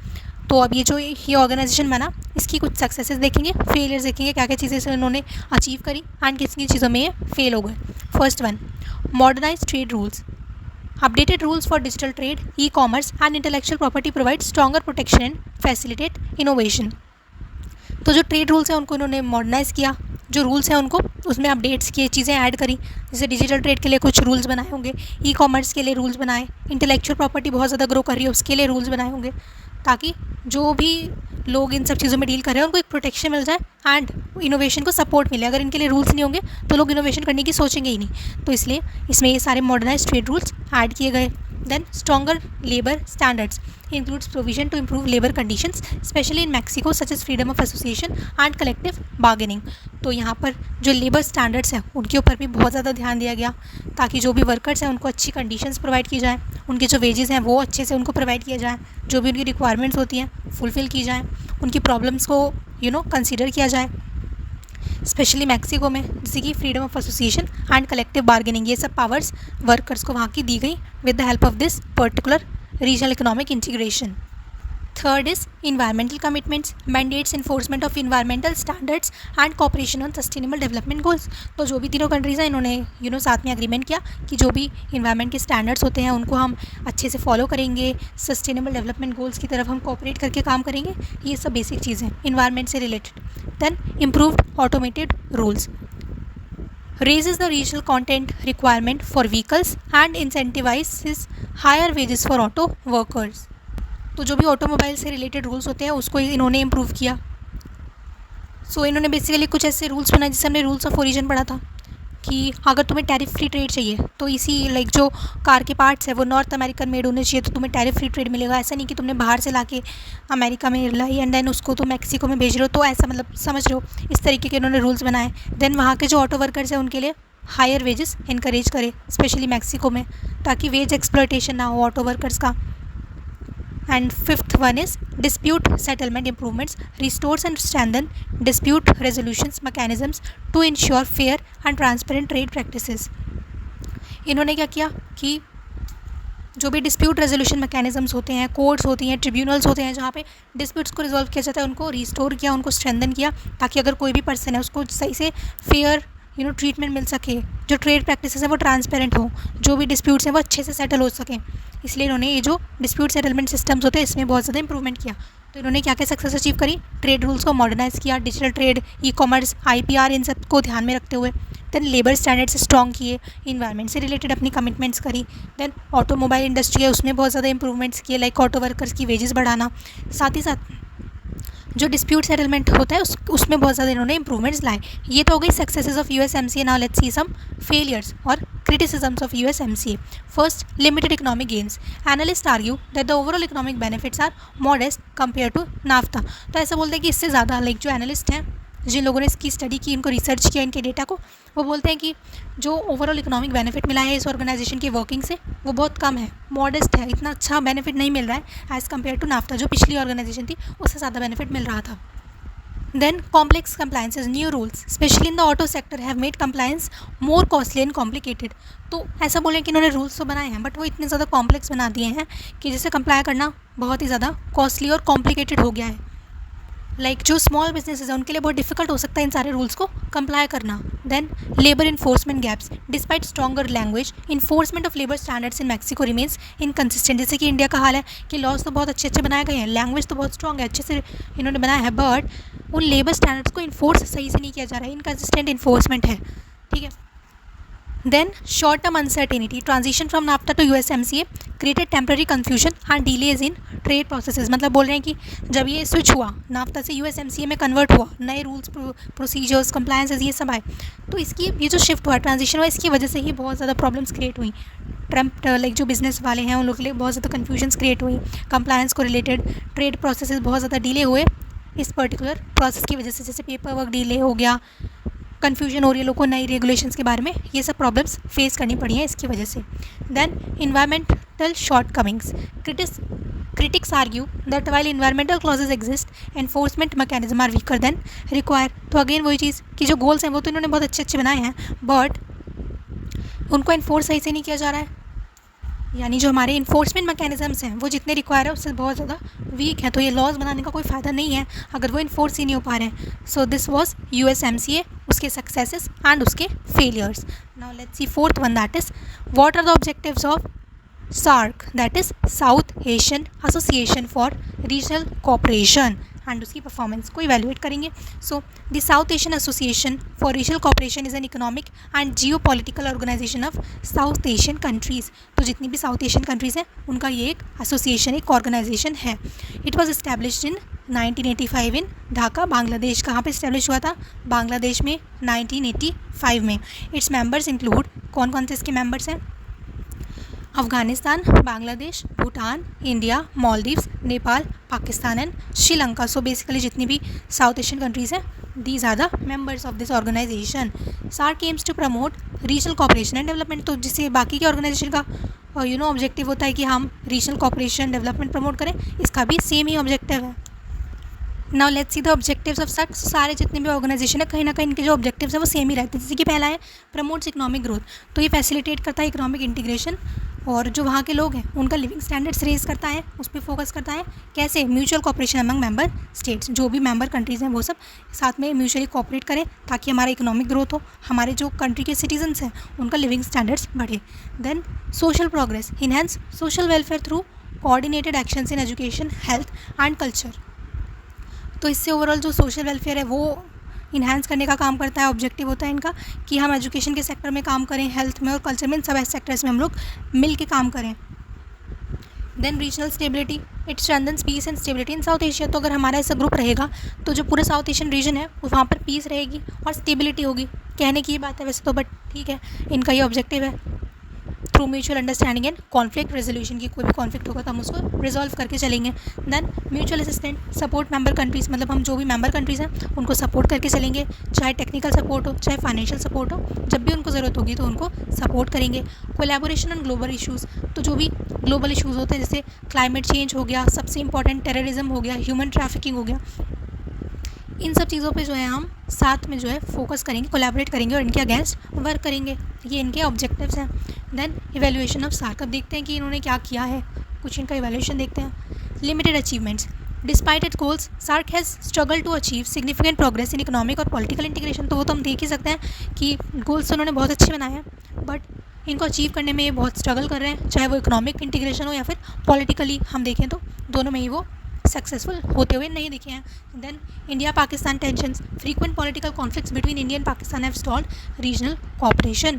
तो अब ये ऑर्गेनाइजेशन बना, इसकी कुछ सक्सेसेस देखेंगे, फेलियर्स देखेंगे, क्या क्या चीज़ें से उन्होंने अचीव करी एंड किस किन चीज़ों में ये फेल हो गए। First one, modernise trade rules. Updated rules for digital trade, e-commerce and intellectual property provide stronger protection and facilitate innovation. तो जो ट्रेड रूल्स हैं उनको इन्होंने मॉडर्नाइज़ किया, जो रूल्स हैं उनको उसमें अपडेट्स किए, चीज़ें ऐड करी, जैसे डिजिटल ट्रेड के लिए कुछ रूल्स बनाए होंगे, ई-कॉमर्स के लिए रूल्स बनाए, इंटेलेक्चुअल प्रॉपर्टी बहुत ज़्यादा ग्रो कर रही है उसके लिए रूल्स बनाए होंगे, ताकि जो भी लोग इन सब चीज़ों में डील कर रहे हैं उनको एक प्रोटेक्शन मिल जाए एंड इनोवेशन को सपोर्ट मिले। अगर इनके लिए रूल्स नहीं होंगे तो लोग इनोवेशन करने की सोचेंगे ही नहीं। तो इसलिए इसमें ये सारे मॉडर्नाइज ट्रेड रूल्स ऐड किए गए। Then stronger labour standards includes provision to improve labor conditions, especially in Mexico, such as freedom of association and collective bargaining. तो यहाँ पर जो लेबर स्टैंडर्ड्स हैं उनके ऊपर भी बहुत ज़्यादा ध्यान दिया गया, ताकि जो भी वर्कर्स हैं उनको अच्छी कंडीशंस प्रोवाइड की जाए, उनके जो वेजेस हैं वो अच्छे से उनको प्रोवाइड किया जाए, जो भी उनकी रिक्वायरमेंट्स होती हैं फुलफ़िल की जाए, उनकी प्रॉब्लम्स को कंसीडर किया जाए। स्पेशली मैक्सिको में जैसे कि freedom of association and collective bargaining, ये सब पावर्स वर्कर्स को वहाँ की दी गई with the help of this particular regional economic integration. Third is environmental commitments, mandates enforcement of environmental standards and cooperation on sustainable development goals. तो जो भी तीनों कंट्रीज़ हैं इन्होंने साथ में अग्रीमेंट किया कि जो भी इन्वायरमेंट के स्टैंडर्ड्स होते हैं उनको हम अच्छे से फॉलो करेंगे, सस्टेनेबल डेवलपमेंट गोल्स की तरफ हम कोऑपरेट करके काम करेंगे। ये सब बेसिक चीज़ें इन्वायरमेंट से related. Then improved automated rules, raises the regional content requirement for vehicles and incentivizes higher wages for auto workers. तो जो भी ऑटोमोबाइल से रिलेटेड रूल्स होते हैं उसको इन्होंने इम्प्रूव किया। सो इन्होंने बेसिकली कुछ ऐसे रूल्स बनाए जिससे हमने रूल्स ऑफ ओरिजिन पढ़ा था कि अगर तुम्हें टैरिफ फ्री ट्रेड चाहिए तो इसी जो कार के पार्ट्स है वो नॉर्थ अमेरिकन मेड होने चाहिए, तो तुम्हें टैरिफ फ्री ट्रेड मिलेगा। ऐसा नहीं कि तुमने बाहर से लाके अमेरिका में लाई एंड देन उसको तो मैक्सिको में भेज रहे हो, तो ऐसा मतलब समझ रहे हो, इस तरीके के उन्होंने रूल्स बनाए। देन वहाँ के जो ऑटो वर्कर्स हैं उनके लिए हायर वेजेस इनकरेज करे, स्पेशली मैक्सिको में, ताकि वेज एक्सप्लॉयटेशन ना हो ऑटो वर्कर्स का। And fifth one is dispute settlement improvements restores and strengthen dispute resolutions mechanisms to ensure fair and transparent trade practices. इन्होंने क्या किया कि जो भी डिस्प्यूट रेजोल्यूशन मैकेनिज्म्स होते हैं, कोर्ट्स होती हैं, ट्रिब्यूनल्स होते हैं जहाँ पे डिस्प्यूट्स को रिजॉल्व किया जाता है, उनको रिस्टोर किया, उनको स्ट्रेंथन किया, ताकि अगर कोई भी पर्सन है उसको सही से फेयर ट्रीटमेंट मिल सके, जो ट्रेड प्रैक्टिसेस है वो ट्रांसपेरेंट हो, जो भी डिस्प्यूट्स हैं वो अच्छे से सेटल हो सकें। इसलिए इन्होंने ये जो डिस्प्यूट सेटलमेंट सिस्टम्स होते हैं इसमें बहुत ज़्यादा इंप्रूवमेंट किया। तो इन्होंने क्या क्या सक्सेस अचीव करी? ट्रेड रूल्स को मॉडर्नाइज किया, digital trade, e commerce, IPR, इन सब को ध्यान में रखते हुए। देन लेबर स्टैंडर्ड्स स्ट्रॉन्ग किए, इन्वायरमेंट से रिलेटेड अपनी कमिटमेंट्स करी। देन ऑटोमोबाइल इंडस्ट्री है उसमें बहुत ज़्यादा इंप्रूवमेंट्स किए, लाइक ऑटो वर्कर्स की वेजेस बढ़ाना। साथ ही साथ जो डिस्प्यूट सेटलमेंट होता है उसमें बहुत ज़्यादा इन्होंने इंप्रूवमेंट्स लाए। ये तो हो गई successes of USMCA। Now let's see some failures और criticisms of USMCA. First, limited economic gains. Analysts argue that the overall economic benefits are modest compared to NAFTA. तो ऐसा बोलते हैं कि इससे ज़्यादा, लाइक जो एनालिस्ट हैं, जिन लोगों ने इसकी स्टडी की, इनको रिसर्च किया इनके डेटा को, वो बोलते हैं कि जो ओवरऑल इकोनॉमिक बेनिफिट मिला है इस ऑर्गेनाइजेशन की वर्किंग से वो बहुत कम है, मॉडेस्ट है, इतना अच्छा बेनिफिट नहीं मिल रहा है एज़ कम्पेयर टू नाफ्टा, जो पिछली ऑर्गेनाइजेशन थी उससे ज़्यादा बेनिफिट मिल रहा था। Then complex compliances, new rules, especially in the auto sector, have made compliance more costly and complicated. तो ऐसा बोलें कि इन्होंने रूल्स तो बनाए हैं बट वो इतने ज़्यादा कॉम्प्लेक्स बना दिए हैं कि जिसे कंप्लाई करना बहुत ही ज़्यादा कॉस्टली और कॉम्प्लिकेटेड हो गया है। लाइक जो स्मॉल बिजनेसेस हैं उनके लिए बहुत डिफिकल्ट हो सकता है इन सारे रूल्स को कंप्लाई करना। Then labour enforcement gaps, despite stronger language, enforcement of labour standards in Mexico remains inconsistent. जैसे कि इंडिया का हाल है कि लॉज तो बहुत अच्छे अच्छे बनाए गए हैं, लैंग्वेज तो बहुत स्ट्रॉन्ग है, अच्छे से इन्होंने बनाया है, बट उन लेबर स्टैंडर्ड्स को इन्फोर्स सही से नहीं किया जा रहा है, इनकंसिस्टेंट इन्फोर्समेंट है। ठीक है। Then short term uncertainty, transition from NAFTA to USMCA created temporary confusion and delays in trade processes. मतलब बोल रहे हैं कि जब ये स्विच हुआ नाफ्टा से USMCA में कन्वर्ट हुआ, नए रूल्स प्रोसीजर्स कंप्लायंसेस ये सब आए, तो इसकी ये जो शिफ्ट हुआ, ट्रांजिशन हुआ, इसकी वजह से ही बहुत ज़्यादा प्रॉब्लम्स क्रिएट हुई। ट्रम्प लाइक जो बिजनेस वाले हैं उन लोगों के लिए बहुत ज़्यादा कन्फ्यूजन्स क्रिएट हुई, कंप्लायंस को रिलेटेड ट्रेड प्रोसेसेस बहुत ज़्यादा डिले हुए इस पर्टिकुलर प्रोसेस की वजह से। जैसे पेपर वर्क डिले हो गया, कन्फ्यूजन हो रही है लोगों को नई रेगुलेशंस के बारे में, ये सब प्रॉब्लम्स फेस करनी पड़ी हैं इसकी वजह से। Then environmental shortcomings, critics argue that while environmental clauses exist, enforcement mechanism are weaker than required. तो अगेन वही चीज़ कि जो गोल्स हैं वो तो इन्होंने बहुत अच्छे अच्छे बनाए हैं बट उनको इन्फोर्स सही से नहीं किया जा रहा है, यानी जो हमारे इन्फोर्समेंट मैकेनिज्म्स हैं वो जितने रिक्वायर है उससे बहुत ज़्यादा वीक है। तो ये लॉज बनाने का कोई फ़ायदा नहीं है अगर वो इन्फोर्स ही नहीं हो पा रहे हैं। सो दिस वॉज USMCA, उसके सक्सेसेस एंड उसके failures. Now let's see fourth one, that is what are the objectives of SAARC, that is South Asian Association for Regional cooperation, and उसकी परफॉर्मेंस को evaluate करेंगे। So the South Asian Association for Regional Cooperation is an economic and geopolitical organisation of South Asian countries. तो जितनी भी South Asian countries हैं उनका ये एक एसोसिएशन, एक ऑर्गेनाइजेशन है। इट वॉज इस्टेब्लिश्ड इन 1985 इन ढाका, बांग्लादेश। कहाँ पे इस्टेब्लिश हुआ था? बांग्लादेश में 1985 में। इट्स मेंबर्स इंक्लूड, कौन कौन से इसके मेंबर्स हैं? Afghanistan, Bangladesh, Bhutan, India, Maldives, Nepal, Pakistan and Sri Lanka. So basically जितनी भी साउथ एशियन कंट्रीज़ हैं these are the members of this organisation. SAARC aims to promote regional cooperation and development. तो जिससे बाकी के ऑर्गेनाइजेशन का ऑब्जेक्टिव होता है कि हम रीजनल कोऑपरेशन डेवलपमेंट प्रमोट करें, इसका भी सेम ही ऑब्जेक्टिव है। Now let's see the objectives of SAARC। सारे जितने भी ऑर्गेनाइजेशन है कहीं ना कहीं इनके जो ऑब्जेक्टिव्स है वो सेम ही रहते हैं। जैसे कि पहला है प्रमोट्स इकोनॉमिक ग्रोथ, तो ये फैसिलिटेट करता है इकोनॉमिक इंटीग्रेशन और जो वहाँ के लोग हैं उनका लिविंग स्टैंडर्ड्स रेज करता है, उस पर फोकस करता है। कैसे? Mutual cooperation among member states, जो भी मेंबर कंट्रीज़ हैं वो सब साथ में म्यूचुअली कोऑपरेट करें ताकि हमारा इकोनॉमिक ग्रोथ हो, हमारे जो कंट्री के सिटीजन्स हैं उनका लिविंग स्टैंडर्ड्स बढ़े। Then social progress, enhance social welfare through coordinated actions in education, health and culture. तो इससे ओवरऑल जो सोशल वेलफेयर है वो इन्हांस करने का काम करता है। ऑब्जेक्टिव होता है इनका कि हम एजुकेशन के सेक्टर में काम करें, हेल्थ में और कल्चर में, इन सब सेक्टर्स में हम लोग मिल के काम करें। Then regional stability, it strengthens peace and stability in South Asia. तो अगर हमारा ऐसा ग्रुप रहेगा तो जो पूरा साउथ एशियन रीजन है वहाँ पर पीस रहेगी और स्टेबिलिटी होगी। कहने की बात है वैसे तो, बट ठीक है, इनका ये ऑब्जेक्टिव है। Through mutual understanding and conflict resolution की कोई भी कॉन्फ्लिक्ट होगा तो हम उसको रिजॉल्व करके चलेंगे। Then mutual assistant support member countries, मतलब हम जो भी मेंबर कंट्रीज़ हैं उनको सपोर्ट करके चलेंगे, चाहे टेक्निकल सपोर्ट हो चाहे फाइनेंशियल सपोर्ट हो, जब भी उनको ज़रूरत होगी तो उनको सपोर्ट करेंगे। कोलैबोरेशन ऑन ग्लोबल इशूज़, तो जो भी ग्लोबल इशूज़ होते हैं जैसे क्लाइमेट चेंज हो गया, सबसे इंपॉर्टेंट टेररिज्म हो गया, ह्यूमन ट्रैफिकिंग हो गया, इन सब चीज़ों पे जो है हम साथ में जो है फोकस करेंगे, कोलैबोरेट करेंगे और इनके अगेंस्ट वर्क करेंगे। ये इनके ऑब्जेक्टिव्स हैं। देन इवैल्यूएशन ऑफ सार्क, अब देखते हैं कि इन्होंने क्या किया है, कुछ इनका इवैल्यूएशन देखते हैं। Limited achievements, despite it goals SAARC has struggle to achieve significant progress in economic और पॉलिटिकल इंटीग्रेशन, तो वो तो हम देख ही सकते हैं कि गोल्स तो उन्होंने बहुत अच्छे बनाए हैं बट इनको अचीव करने में ये बहुत स्ट्रगल कर रहे हैं, चाहे वो इकोनॉमिक इंटीग्रेशन हो या फिर पॉलिटिकली हम देखें तो दोनों में ही वो सक्सेसफुल होते हुए नहीं दिखे हैं। Then India Pakistan tensions, frequent political conflicts between India and Pakistan have stalled regional cooperation,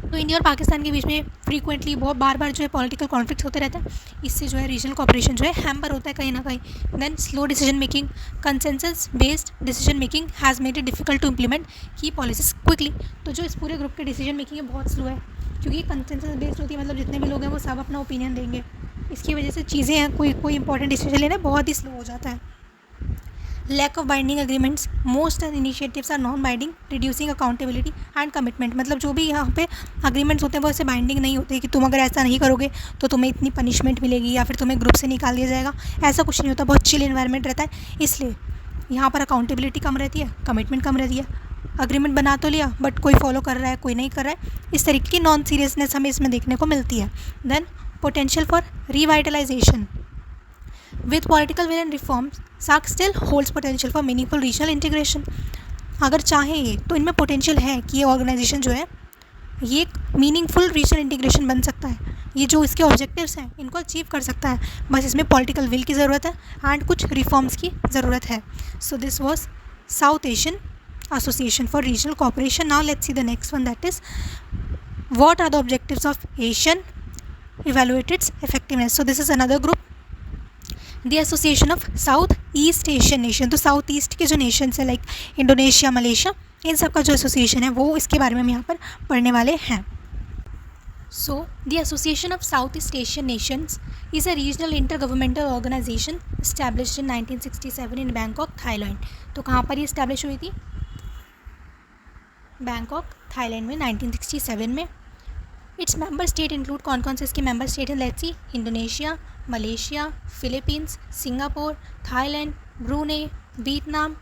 तो इंडिया और पाकिस्तान के बीच में फ्रीक्वेंटली बहुत बार बार जो है पॉलिटिकल कॉन्फ्लिक्ट्स होते रहते हैं, इससे जो है रीजनल कोऑपरेशन जो है हैम्पर होता है कहीं ना कहीं। Then slow decision making, consensus based decision making has made it difficult to implement key policies quickly, तो जो इस पूरे ग्रुप के डिसीजन मेकिंग है बहुत स्लो है क्योंकि कंसेंसस बेस्ड होती है, मतलब जितने भी लोग हैं वो सब अपना ओपिनियन देंगे, इसकी वजह से चीज़ें हैं कोई इंपॉर्टेंट डिसीजन लेना बहुत ही स्लो हो जाता है। Lack of binding agreements, most initiatives are non binding, reducing accountability and commitment, मतलब जो भी यहाँ पे अग्रीमेंट्स होते हैं वो ऐसे बाइंडिंग नहीं होते कि तुम अगर ऐसा नहीं करोगे तो तुम्हें इतनी पनिशमेंट मिलेगी या फिर तुम्हें ग्रुप से निकाल दिया जाएगा, ऐसा कुछ नहीं होता, बहुत चिल इन्वायरमेंट रहता है, इसलिए यहाँ पर अकाउंटेबिलिटी कम रहती है, कमिटमेंट कम रहती है। अग्रीमेंट बना तो लिया बट कोई फॉलो कर रहा है कोई नहीं कर रहा है, इस तरीके की नॉन सीरियसनेस हमें इसमें देखने को मिलती है। Then potential for revitalisation, with political will and reforms, SAARC still holds potential for meaningful regional integration, अगर चाहें ये तो इनमें पोटेंशियल है कि ये ऑर्गेनाइजेशन जो है ये एक मीनिंगफुल रीजनल इंटीग्रेशन बन सकता है, ये जो इसके ऑब्जेक्टिव्स हैं इनको अचीव कर सकता है, बस इसमें पॉलिटिकल विल की ज़रूरत है एंड कुछ रिफॉर्म्स की ज़रूरत है। So this was South Asian Association for Regional Cooperation. Now let's see the next one, that is what are the objectives of ASEAN, evaluate its effectiveness. So this is another group, the Association of South East Asian Nation, तो South East के जो Nations है like Indonesia, Malaysia, इन सब का जो association है वो इसके बारे में हम यहाँ पर पढ़ने वाले हैं। So the Association of South East Asian Nations is a regional intergovernmental organisation established in 1967 in Bangkok, Thailand, तो कहाँ पर ये इस्टेब्लिश हुई थी, बैंकॉक, थाईलैंड में 1967 में। इट्स मेंबर स्टेट इंक्लूड कौन से इसके मेंबर स्टेट हैं, let's see, Indonesia, Malaysia, Philippines, Singapore, Thailand, Brunei, Vietnam,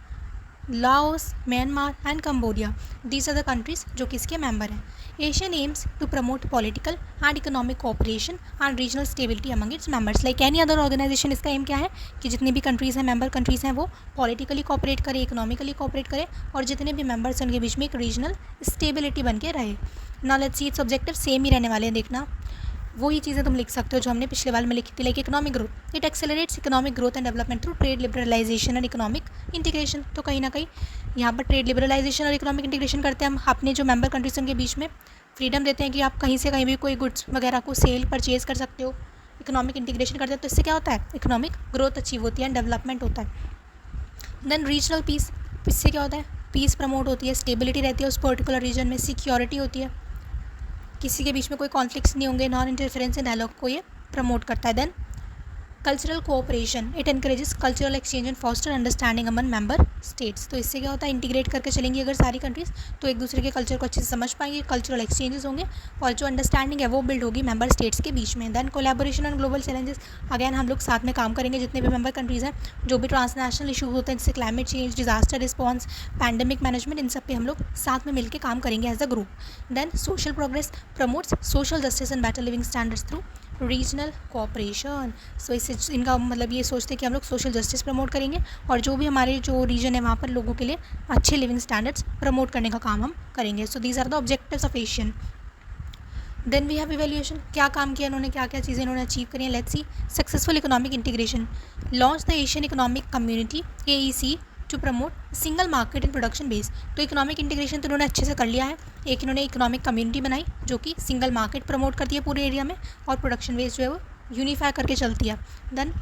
Laos, Myanmar and Cambodia, these are the countries जो कि इसके मेंबर हैं। ASEAN aims to promote political and economic cooperation and regional stability among its members, like any other organisation इसका aim क्या है कि जितनी भी कंट्रीज़ हैं, मेंबर कंट्रीज़ हैं, वो पॉलिटिकली कोऑपरेट करें, इकोनॉमिकली कोऑपरेट करें और जितने भी मेंबर्स हैं उनके बीच में एक रीजनल स्टेबिलिटी बन के रहे। Now let's see, it's objective same ही रहने वाले हैं, देखना वही चीज़ें तुम लिख सकते हो जो हमने पिछले वाले में लिखी थी, like economic growth, it accelerates economic growth and development through trade liberalisation and economic integration, तो कहीं ना कहीं यहाँ पर ट्रेड लिबरलाइजेशन और इकोनॉमिक इंटीग्रेशन करते हैं हम, अपने जो मेंबर कंट्रीज उनके बीच में फ्रीडम देते हैं कि आप कहीं से कहीं भी कोई गुड्स वगैरह को सेल परचेज कर सकते हो, इकोनॉमिक इंटीग्रेशन करते हैं, तो इससे क्या होता है, इकोनॉमिक ग्रोथ अचीव होती है एंड डेवलपमेंट होता है। देन रीजनल पीस, इससे क्या होता है, पीस प्रमोट होती है, स्टेबिलिटी रहती है उस पर्टिकुलर रीजन में, सिक्योरिटी होती है, किसी के बीच में कोई कॉन्फ्लिक्ट्स नहीं होंगे, नॉन इंटरफेरेंस इन डायलॉग को ये प्रमोट करता है। Then cultural cooperation, it encourages cultural exchange and foster understanding among member states, तो इससे क्या होता है, इंटीग्रेट करके चलेंगी अगर सारी कंट्रीज़ तो एक दूसरे के कल्चर को अच्छे से समझ पाएंगे, कल्चरल एक्सचेंजेस होंगे और जो अंडरस्टैंडिंग है वो बिल्ड होगी मेंबर स्टेट्स के बीच में। Then collaboration on global challenges, again हम लोग साथ में काम करेंगे जितने भी मेंबर कंट्रीज़ हैं, जो भी ट्रांसनेशनल इशूज़ होते हैं जैसे climate change, disaster response, pandemic management, इन सब पे हम लोग साथ में मिलकर काम करेंगे as a group. Then social progress promotes social justice and better living standards through regional cooperation, so इससे इनका मतलब ये सोचते हैं कि हम लोग सोशल जस्टिस प्रमोट करेंगे और जो भी हमारे जो रीजन है वहाँ पर लोगों के लिए अच्छे लिविंग स्टैंडर्ड्स प्रमोट करने का काम हम करेंगे। So these are the objectives of ASEAN. Then we have evaluation, क्या काम किया इन्होंने, क्या क्या चीज़ें इन्होंने अचीव करी हैं, let's see. Successful economic integration, launch the ASEAN economic community AEC to promote single market and production base, तो इकोनॉमिक इंटीग्रेशन तो उन्होंने अच्छे से कर लिया है, एक इन्होंने इकोनॉमिक कम्युनिटी बनाई जो कि सिंगल मार्केट प्रमोट करती है पूरे एरिया में और प्रोडक्शन बेस जो है वो यूनिफाई करके चलती है। Then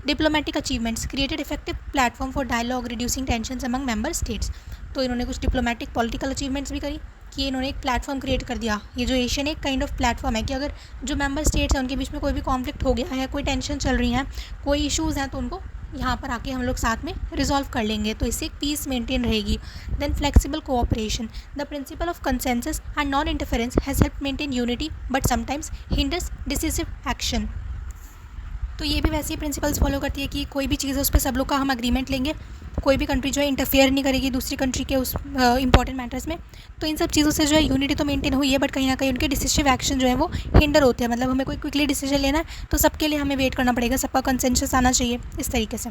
diplomatic achievements, created effective platform for dialogue reducing tension among member states, तो इन्होंने कुछ डिप्लोमेटिक पॉलिटिकल अचीवमेंट्स भी करी, कि इन्होंने एक प्लेटफॉर्म क्रिएट कर दिया। ये जो एशियन एक काइंड ऑफ प्लेटफॉर्म है कि अगर जो मेंबर स्टेट्स हैं उनके बीच में कोई भी कॉन्फ्लिक्ट हो गया है, कोई टेंशन चल रही है, कोई इश्यूज़ हैं, तो उनको यहाँ पर आके हम लोग साथ में रिजॉल्व कर लेंगे, तो इससे एक पीस मेंटेन रहेगी। Then flexible cooperation, the principle of consensus and non interference has help maintain unity but sometimes hinders decisive action. तो ये भी वैसे ही प्रिंसिपल्स फॉलो करती है कि कोई भी चीज़ है उस पर सब लोग का हम अग्रीमेंट लेंगे, कोई भी कंट्री जो है इंटरफेयर नहीं करेगी दूसरी कंट्री के उस इंपॉर्टेंट मैटर्स में। तो इन सब चीज़ों से जो है यूनिटी तो मेंटेन हुई है, बट कहीं ना कहीं उनके डिसिसिव एक्शन जो है वो हिंडर होते हैं। मतलब हमें कोई क्विकली डिसीजन लेना है तो सबके लिए हमें वेट करना पड़ेगा, सबका कंसेंसस आना चाहिए, इस तरीके से।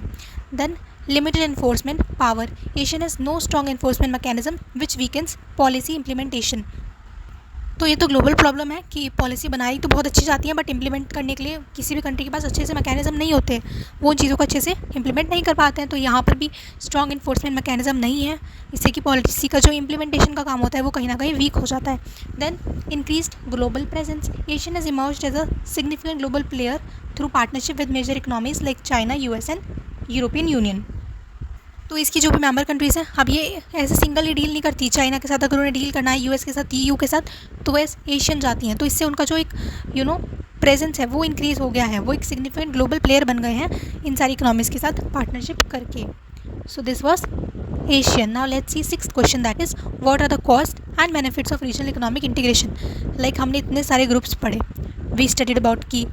Then limited enforcement power, ASEAN has no strong enforcement mechanism which weakens policy implementation. तो ये तो ग्लोबल प्रॉब्लम है कि पॉलिसी बनाई तो बहुत अच्छी जाती है, बट इम्प्लीमेंट करने के लिए किसी भी कंट्री के पास अच्छे से मैकेनिज्म नहीं होते, वो उन चीज़ों को अच्छे से इम्प्लीमेंट नहीं कर पाते हैं। तो यहाँ पर भी स्ट्रॉन्ग इन्फोर्समेंट मैकेनिज्म नहीं है, इससे कि पॉलिसी का जो इम्प्लीमेंटेशन का काम होता है वो कहीं ना कहीं वीक हो जाता है। Then increased global presence, ASEAN has emerged as a significant global player through partnership with major economies like China, US and European Union. तो इसकी जो भी मेंबर कंट्रीज़ हैं, अब ये ऐसे सिंगली डील नहीं करती। चाइना के साथ अगर उन्हें डील करना है, US के साथ, EU के साथ, तो वह एशियन जाती हैं। तो इससे उनका जो एक प्रेजेंस है वो इंक्रीज़ हो गया है, वो एक सिग्निफिकेंट ग्लोबल प्लेयर बन गए हैं इन सारी इकोनॉमीज़ के साथ पार्टनरशिप करके। So this was ASEAN. Now let's see sixth question, that is what are the cost and benefits of regional economic integration. Like हमने इतने सारे ग्रुप्स पढ़े, वी स्टडीड अबाउट की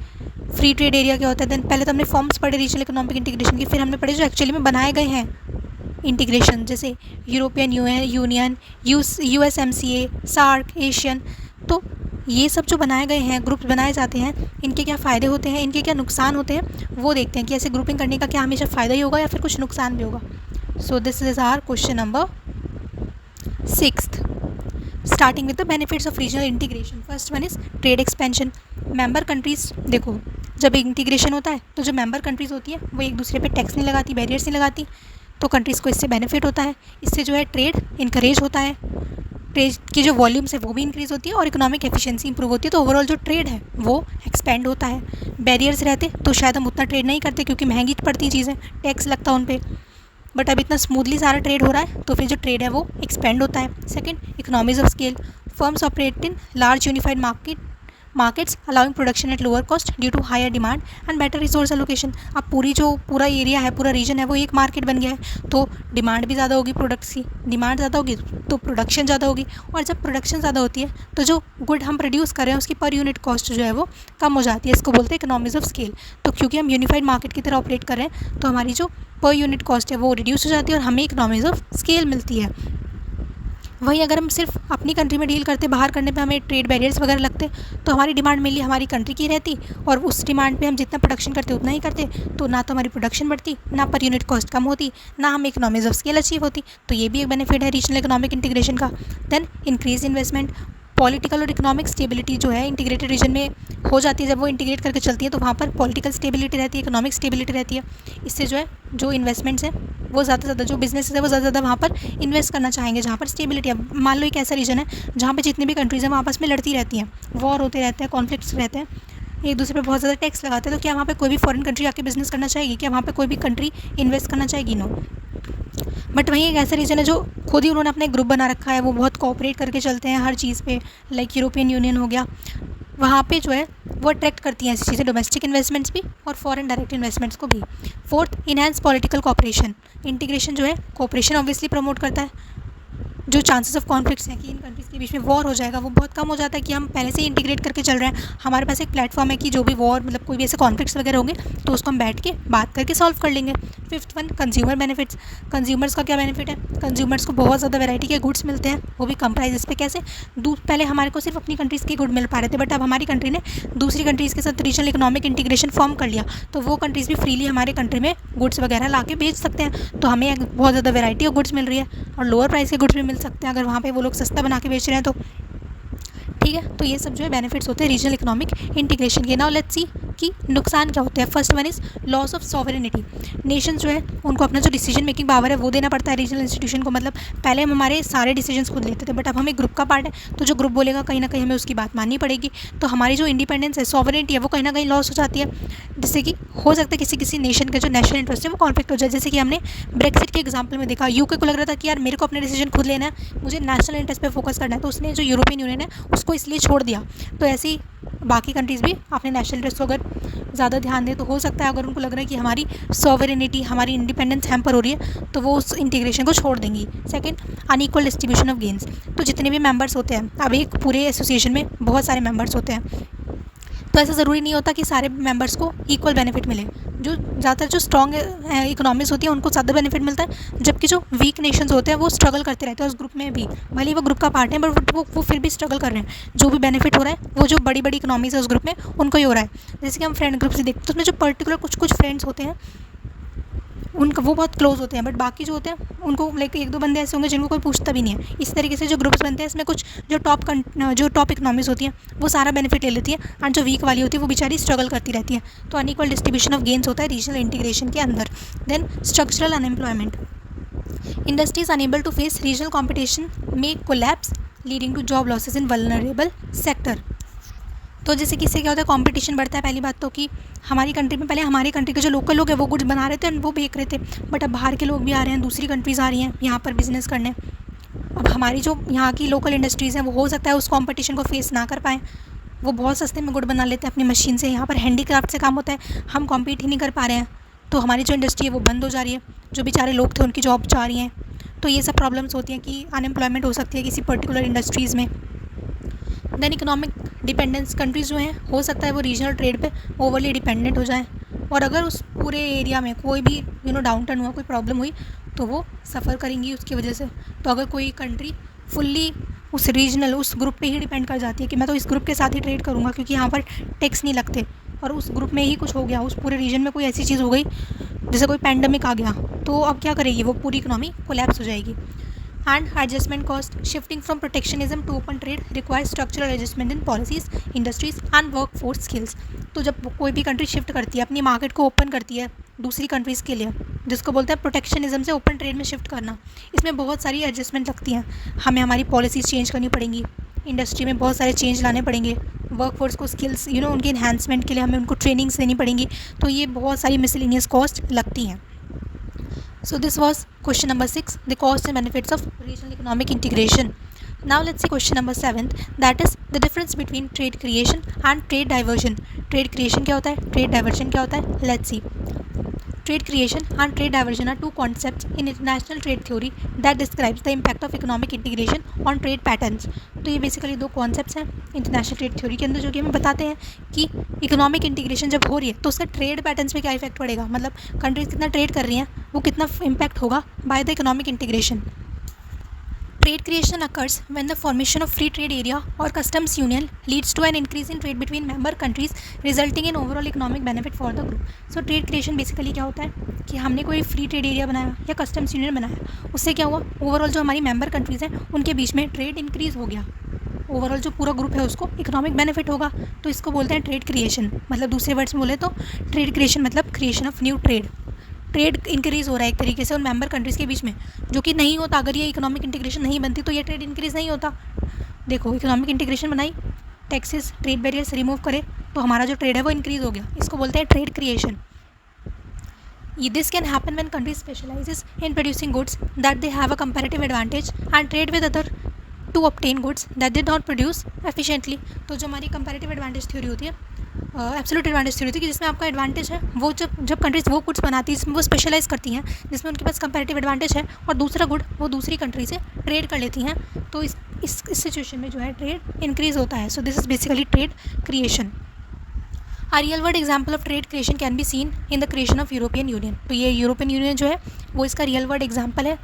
फ्री ट्रेड एरिया क्या होता है। देन पहले तो हमने फॉर्म्स पढ़े रीजनल इकोनॉमिक इंटीग्रेशन की, फिर हमने पढ़े जो एक्चुअली में बनाए गए हैं इंटीग्रेशन, जैसे European Union, USMCA, SAARC, ASEAN. तो ये सब जो बनाए गए हैं, ग्रुप्स बनाए जाते हैं, इनके क्या फ़ायदे होते हैं, इनके क्या नुकसान होते हैं, वो देखते हैं कि ऐसे ग्रुपिंग करने का क्या हमेशा फ़ायदा ही होगा या फिर कुछ नुकसान भी होगा। So this is our question number 6, starting with the benefits of regional integration. First one is trade expansion. Member countries, देखो जब इंटीग्रेशन होता है तो जो मेंबर कंट्रीज़ होती है वो एक दूसरे पे टैक्स नहीं लगाती, बैरियर्स नहीं लगाती, तो कंट्रीज़ को इससे बेनिफिट होता है। इससे जो है ट्रेड इनकरेज होता है, ट्रेड की जो वॉल्यूम्स है वो भी इंक्रीज़ होती है और इकोनॉमिक एफिशिएंसी इंप्रूव होती है। तो ओवरऑल जो ट्रेड है वो एक्सपेंड होता है। बैरियर्स रहते तो शायद हम उतना ट्रेड नहीं करते क्योंकि महंगी पड़ती चीज़ें, टैक्स लगता है उन पर, बट अब इतना स्मूथली सारा ट्रेड हो रहा है तो फिर जो ट्रेड है वो एक्सपेंड होता है। Second, economies of scale, firms operate in large unified markets allowing production at lower cost due to higher demand and better resource allocation. अब पूरा एरिया है, पूरा रीजन है, वो एक मार्केट बन गया है, तो डिमांड भी ज़्यादा होगी, प्रोडक्ट्स की डिमांड ज़्यादा होगी तो प्रोडक्शन ज़्यादा होगी, और जब प्रोडक्शन ज़्यादा होती है तो जो गुड हम प्रोड्यूस कर रहे हैं उसकी पर यूनिट कॉस्ट जो है वो कम हो जाती है। इसको बोलते हैं इकोनॉमीज ऑफ स्केल। तो क्योंकि हम यूनिफाइड मार्केट की तरह ऑपरेट कर रहे हैं तो हमारी जो पर यूनिट कॉस्ट है वो रिड्यूस हो जाती है और हमें इकोनॉमीज ऑफ स्केल मिलती है। वहीं अगर हम सिर्फ अपनी कंट्री में डील करते, बाहर करने पे हमें ट्रेड बैरियर्स वगैरह लगते, तो हमारी डिमांड मेनली हमारी कंट्री की रहती और उस डिमांड पे हम जितना प्रोडक्शन करते उतना ही करते, तो ना तो हमारी प्रोडक्शन बढ़ती, ना पर यूनिट कॉस्ट कम होती, ना हमें इकोनॉमीज ऑफ स्केल अचीव होती। तो ये भी एक बेनिफिट है रीजनल इकोनॉमिक इंटीग्रेशन का। देन इंक्रीज इन्वेस्टमेंट, पॉलिटिकल और इकोनॉमिक स्टेबिलिटी जो है इंटीग्रेटेड रीजन में हो जाती है। जब वो इंटीग्रेट करके चलती है तो वहाँ पर पॉलिटिकल स्टेबिलिटी रहती है, इकोनॉमिक स्टेबिलिटी रहती है। इससे जो है जो इन्वेस्टमेंट्स हैं वो ज़्यादा से ज़्यादा, जो बिजनेस है वो ज़्यादा से ज़्यादा वहाँ पर इन्वेस्ट करना चाहेंगे जहाँ पर स्टेबिलिटी है। मान लो एक ऐसा रीजन है जहाँ पर जितनी भी कंट्रीज़ हैं वहाँ आपस में लड़ती रहती हैं, वॉर होते रहते हैं, कॉन्फ्लिक्ट्स रहते हैं, एक दूसरे पे बहुत ज़्यादा टैक्स लगाते हैं, तो क्या वहाँ पे कोई भी फॉरेन कंट्री आके बिजनेस करना चाहेगी? क्या वहाँ पे कोई भी कंट्री इन्वेस्ट करना चाहेगी? नो। बट वहीं एक ऐसा रीजन है जो खुद ही उन्होंने अपना एक ग्रुप बना रखा है, वो बहुत कोऑपरेट करके चलते हैं हर चीज़ पे, लाइक यूरोपियन यूनियन हो गया, वहाँ पे जो है वो अट्रैक्ट करती हैं ऐसी चीज़ें, डोमेस्टिक इन्वेस्टमेंट्स भी और फॉरेन डायरेक्ट इन्वेस्टमेंट्स को भी। Fourth, enhance political cooperation. Integration जो है कोऑपरेशन ऑब्वियसली प्रमोट करता है। जो चांसेस ऑफ कॉन्फ्लिक्ट्स हैं कि इन कंट्रीज़ के बीच में वॉर हो जाएगा वो बहुत कम हो जाता है कि हम पहले से ही इंटीग्रेट करके चल रहे हैं, हमारे पास एक प्लेटफॉर्म है कि जो भी वॉर मतलब कोई भी ऐसे कॉन्फ्लिक्ट्स वगैरह होंगे तो उसको हम बैठ के बात करके सॉल्व कर लेंगे। Fifth one, consumer benefits. Consumers का क्या बेनिफिट है? कंज्यूमर्स को बहुत ज़्यादा वैरायटी के गुड्स मिलते हैं, वो भी कम प्राइजेस पे। कैसे? पहले हमारे को सिर्फ अपनी कंट्रीज़ के गुड मिल पा रहे थे, बट अब हमारी कंट्री ने दूसरी कंट्रीज़ के साथ रीजनल इकोनॉमिक इंटीग्रेशन फॉर्म कर लिया, तो वो कंट्रीज़ भी फ्रीली हमारे कंट्री में गुड्स वगैरह ला के बेच सकते हैं। तो हमें बहुत ज़्यादा वैरायटी ऑफ गुड्स मिल रही है और लोअर प्राइस के गुड्स भी मिल सकते हैं अगर वहाँ पे वो लोग सस्ता बना के बेच रहे हैं तो। ठीक है, तो ये सब जो है बेनिफिट्स होते हैं रीजनल इकोनॉमिक इंटीग्रेशन के। नाउ लेट्स सी कि नुकसान क्या होते हैं। First one is loss of sovereignty. Nation जो है उनको अपना जो डिसीजन मेकिंग पावर है वो देना पड़ता है रीजनल इंस्टीट्यूशन को। मतलब पहले हम हमारे सारे डिसीजंस खुद लेते थे, बट अब हम एक ग्रुप का पार्ट है, तो जो ग्रुप बोलेगा कहीं ना कहीं हमें उसकी बात माननी पड़ेगी। तो हमारी जो इंडिपेंडेंस है, सॉवरेनिटी है, वो कहीं ना कहीं लॉस हो जाती है, जिससे कि हो सकता है किसी किसी नेशन का जो नेशनल इंटरेस्ट है वो कॉन्फ्लिक्ट हो जाए, जैसे कि हमने ब्रेक्सिट के एग्जाम्पल में देखा। यूके को लग रहा था कि यार मेरे को अपने डिसीजन खुद लेना है, मुझे नेशनल इंटरेस्ट पे फोकस करना है, तो उसने जो यूरोपियन यूनियन है उसको इसलिए छोड़ दिया। तो ऐसे ही बाकी कंट्रीज़ भी अपने नेशनल इंटरेस्ट को अगर ज़्यादा ध्यान दें तो हो सकता है, अगर उनको लग रहा है कि हमारी सॉवरेनिटी, हमारी इंडिपेंडेंस हैम्पर हो रही है, तो वो उस इंटीग्रेशन को छोड़ देंगी। Second, unequal distribution of gains. तो जितने भी मेंबर्स होते हैं, अब एक पूरे एसोसिएशन में बहुत सारे मेंबर्स होते हैं, तो ऐसा ज़रूरी नहीं होता कि सारे मेंबर्स को इक्वल बेनिफिट मिले। जो ज़्यादातर जो स्ट्रॉन्ग इकोनॉमीज होती हैं उनको ज़्यादा बेनिफिट मिलता है, जबकि जो वीक नेशंस होते हैं वो स्ट्रगल करते रहते हैं उस ग्रुप में भी, भले ही वो ग्रुप का पार्ट है बट वो फिर भी स्ट्रगल कर रहे हैं। जो भी बेनिफिट हो रहा है वो जो बड़ी बड़ी इकोनॉमीज है उस ग्रुप में उनको ही हो रहा है। जैसे कि हम फ्रेंड ग्रुप से देखते हैं तो उसमें जो पर्टिकुलर कुछ फ्रेंड्स होते हैं उनका वो बहुत क्लोज होते हैं, बट बाकी जो होते हैं उनको लाइक एक दो बंदे ऐसे होंगे जिनको कोई पूछता भी नहीं है। इस तरीके से जो ग्रुप्स बनते हैं इसमें कुछ जो टॉप इकोनॉमीज होती हैं वो सारा बेनिफिट ले लेती है, एंड जो वीक वाली होती है वो बेचारी स्ट्रगल करती रहती है। तो अनइक्वल डिस्ट्रीब्यूशन ऑफ गेन्स होता है रीजनल इंटीग्रेशन के अंदर। Then structural unemployment. Industries unable to face regional competition may collapse leading to job losses in vulnerable sector. तो जैसे कि इससे क्या होता है, कंपटीशन बढ़ता है। पहली बात तो कि हमारी कंट्री में पहले हमारे कंट्री के जो लोकल लोग हैं वो गुड्स बना रहे थे वो बेच रहे थे, बट अब बाहर के लोग भी आ रहे हैं, दूसरी कंट्रीज़ आ रही हैं यहाँ पर बिजनेस करने। अब हमारी जो यहाँ की लोकल इंडस्ट्रीज़ हैं वो हो सकता है उस कंपटीशन को फेस ना कर पाएँ, वो बहुत सस्ते में गुड बना लेते हैं अपनी मशीन से। यहाँ पर हैंडीक्राफ्ट से काम होता है, हम कॉम्पीट ही नहीं कर पा रहे हैं, तो हमारी जो इंडस्ट्री है वो बंद हो जा रही है, जो बेचारे लोग थे उनकी जॉब जा रही हैं। तो ये सब प्रॉब्लम्स होती हैं कि अनएम्प्लॉयमेंट हो सकती है किसी पर्टिकुलर इंडस्ट्रीज़ में। Then economic dependence. कंट्रीज़ जो हैं हो सकता है वो रीजनल ट्रेड पे ओवरली डिपेंडेंट हो जाएं, और अगर उस पूरे एरिया में कोई भी डाउन टर्न हुआ, कोई प्रॉब्लम हुई, तो वो सफ़र करेंगी उसकी वजह से। तो अगर कोई कंट्री फुल्ली उस ग्रुप पे ही डिपेंड कर जाती है कि मैं तो इस ग्रुप के साथ ही ट्रेड करूँगा क्योंकि यहाँ पर टैक्स नहीं लगते, और उस ग्रुप में ही कुछ हो गया, उस पूरे रीजन में कोई ऐसी चीज़ हो गई जैसे कोई पैंडमिक आ गया, तो अब क्या करेगी वो, पूरी इकोनॉमी कोलैप्स हो जाएगी। And adjustment cost. Shifting from protectionism to open trade require structural adjustment in policies, industries and workforce skills. तो जब कोई भी कंट्री शिफ्ट करती है, अपनी मार्केट को ओपन करती है दूसरी कंट्रीज़ के लिए, जिसको बोलते हैं प्रोटेक्शनिज्म से ओपन ट्रेड में शिफ्ट करना, इसमें बहुत सारी एडजस्टमेंट लगती हैं। हमें हमारी पॉलिसीज़ चेंज करनी पड़ेंगी, इंडस्ट्री में बहुत सारे चेंज लाने पड़ेंगे, वर्क फोर्स को स्किल्स उनके इन्हांसमेंट के लिए हमें उनको ट्रेनिंग्स देनी पड़ेंगी, तो ये बहुत सारी मिसलेनियस कॉस्ट लगती हैं। So this was question number 6, the costs and benefits of regional economic integration. Now let's see question number 7, that is the difference between trade creation and trade diversion. Trade creation क्या होता है, trade diversion क्या होता है, let's see. Trade creation and trade diversion are two concepts in international trade theory that describes the impact of economic integration on trade patterns. तो ये basically दो concepts हैं इंटरनेशनल ट्रेड थ्योरी के अंदर जो कि हमें बताते हैं कि इकोनॉमिक इंटीग्रेशन जब हो रही है तो उसका ट्रेड पैटर्न्स पे क्या इफेक्ट पड़ेगा, मतलब कंट्रीज कितना ट्रेड कर रही हैं वो कितना इम्पैक्ट होगा by the economic integration. Trade creation occurs when the formation of free trade area or customs union leads to an increase in trade between member countries, resulting in overall economic benefit for the group. So trade creation basically क्या होता है कि हमने कोई free trade area बनाया या customs union बनाया, उससे क्या हुआ, ओवरऑल जो हमारी मेंबर कंट्रीज़ हैं उनके बीच में ट्रेड इंक्रीज़ हो गया, ओवरऑल जो पूरा ग्रुप है उसको इकोनॉमिक बेनिफिट होगा, तो इसको बोलते हैं ट्रेड क्रिएशन. मतलब दूसरे वर्ड्स में बोले तो ट्रेड क्रिएशन मतलब creation of new trade. Trade increase हो रहा है एक तरीके से उन मेंबर कंट्रीज़ के बीच में, जो कि नहीं होता अगर ये इकोनॉमिक इंटीग्रेशन नहीं बनती, तो ये ट्रेड इंक्रीज़ नहीं होता. देखो इकोनॉमिक इंटीग्रेशन बनाई, टैक्सेस ट्रेड बैरियर्स रिमूव करे, तो हमारा जो ट्रेड है वो इंक्रीज़ हो गया, इसको बोलते हैं trade creation. This can happen when country specializes in producing goods that they have a comparative advantage and trade with other to obtain goods that they don't produce efficiently. तो जो हमारी comparative advantage थ्योरी होती है, absolute advantage theory होती है कि जिसमें आपका एडवांटेज है वो जब कंट्रीज़ वो गुड्स बनाती है जिसमें वो स्पेशलाइज करती हैं, जिसमें उनके पास कंपैरेटिव एडवांटेज है, और दूसरा गुड वो दूसरी कंट्री से ट्रेड कर लेती हैं, तो इस सिचुएशन में जो है ट्रेड इंक्रीज़ होता है. So this is basically trade creation. A real world example of trade creation can be seen in the creation of European Union. तो ये यूरोपियन यूनियन जो है वो इसका रियल वर्ल्ड एग्जाम्पल है,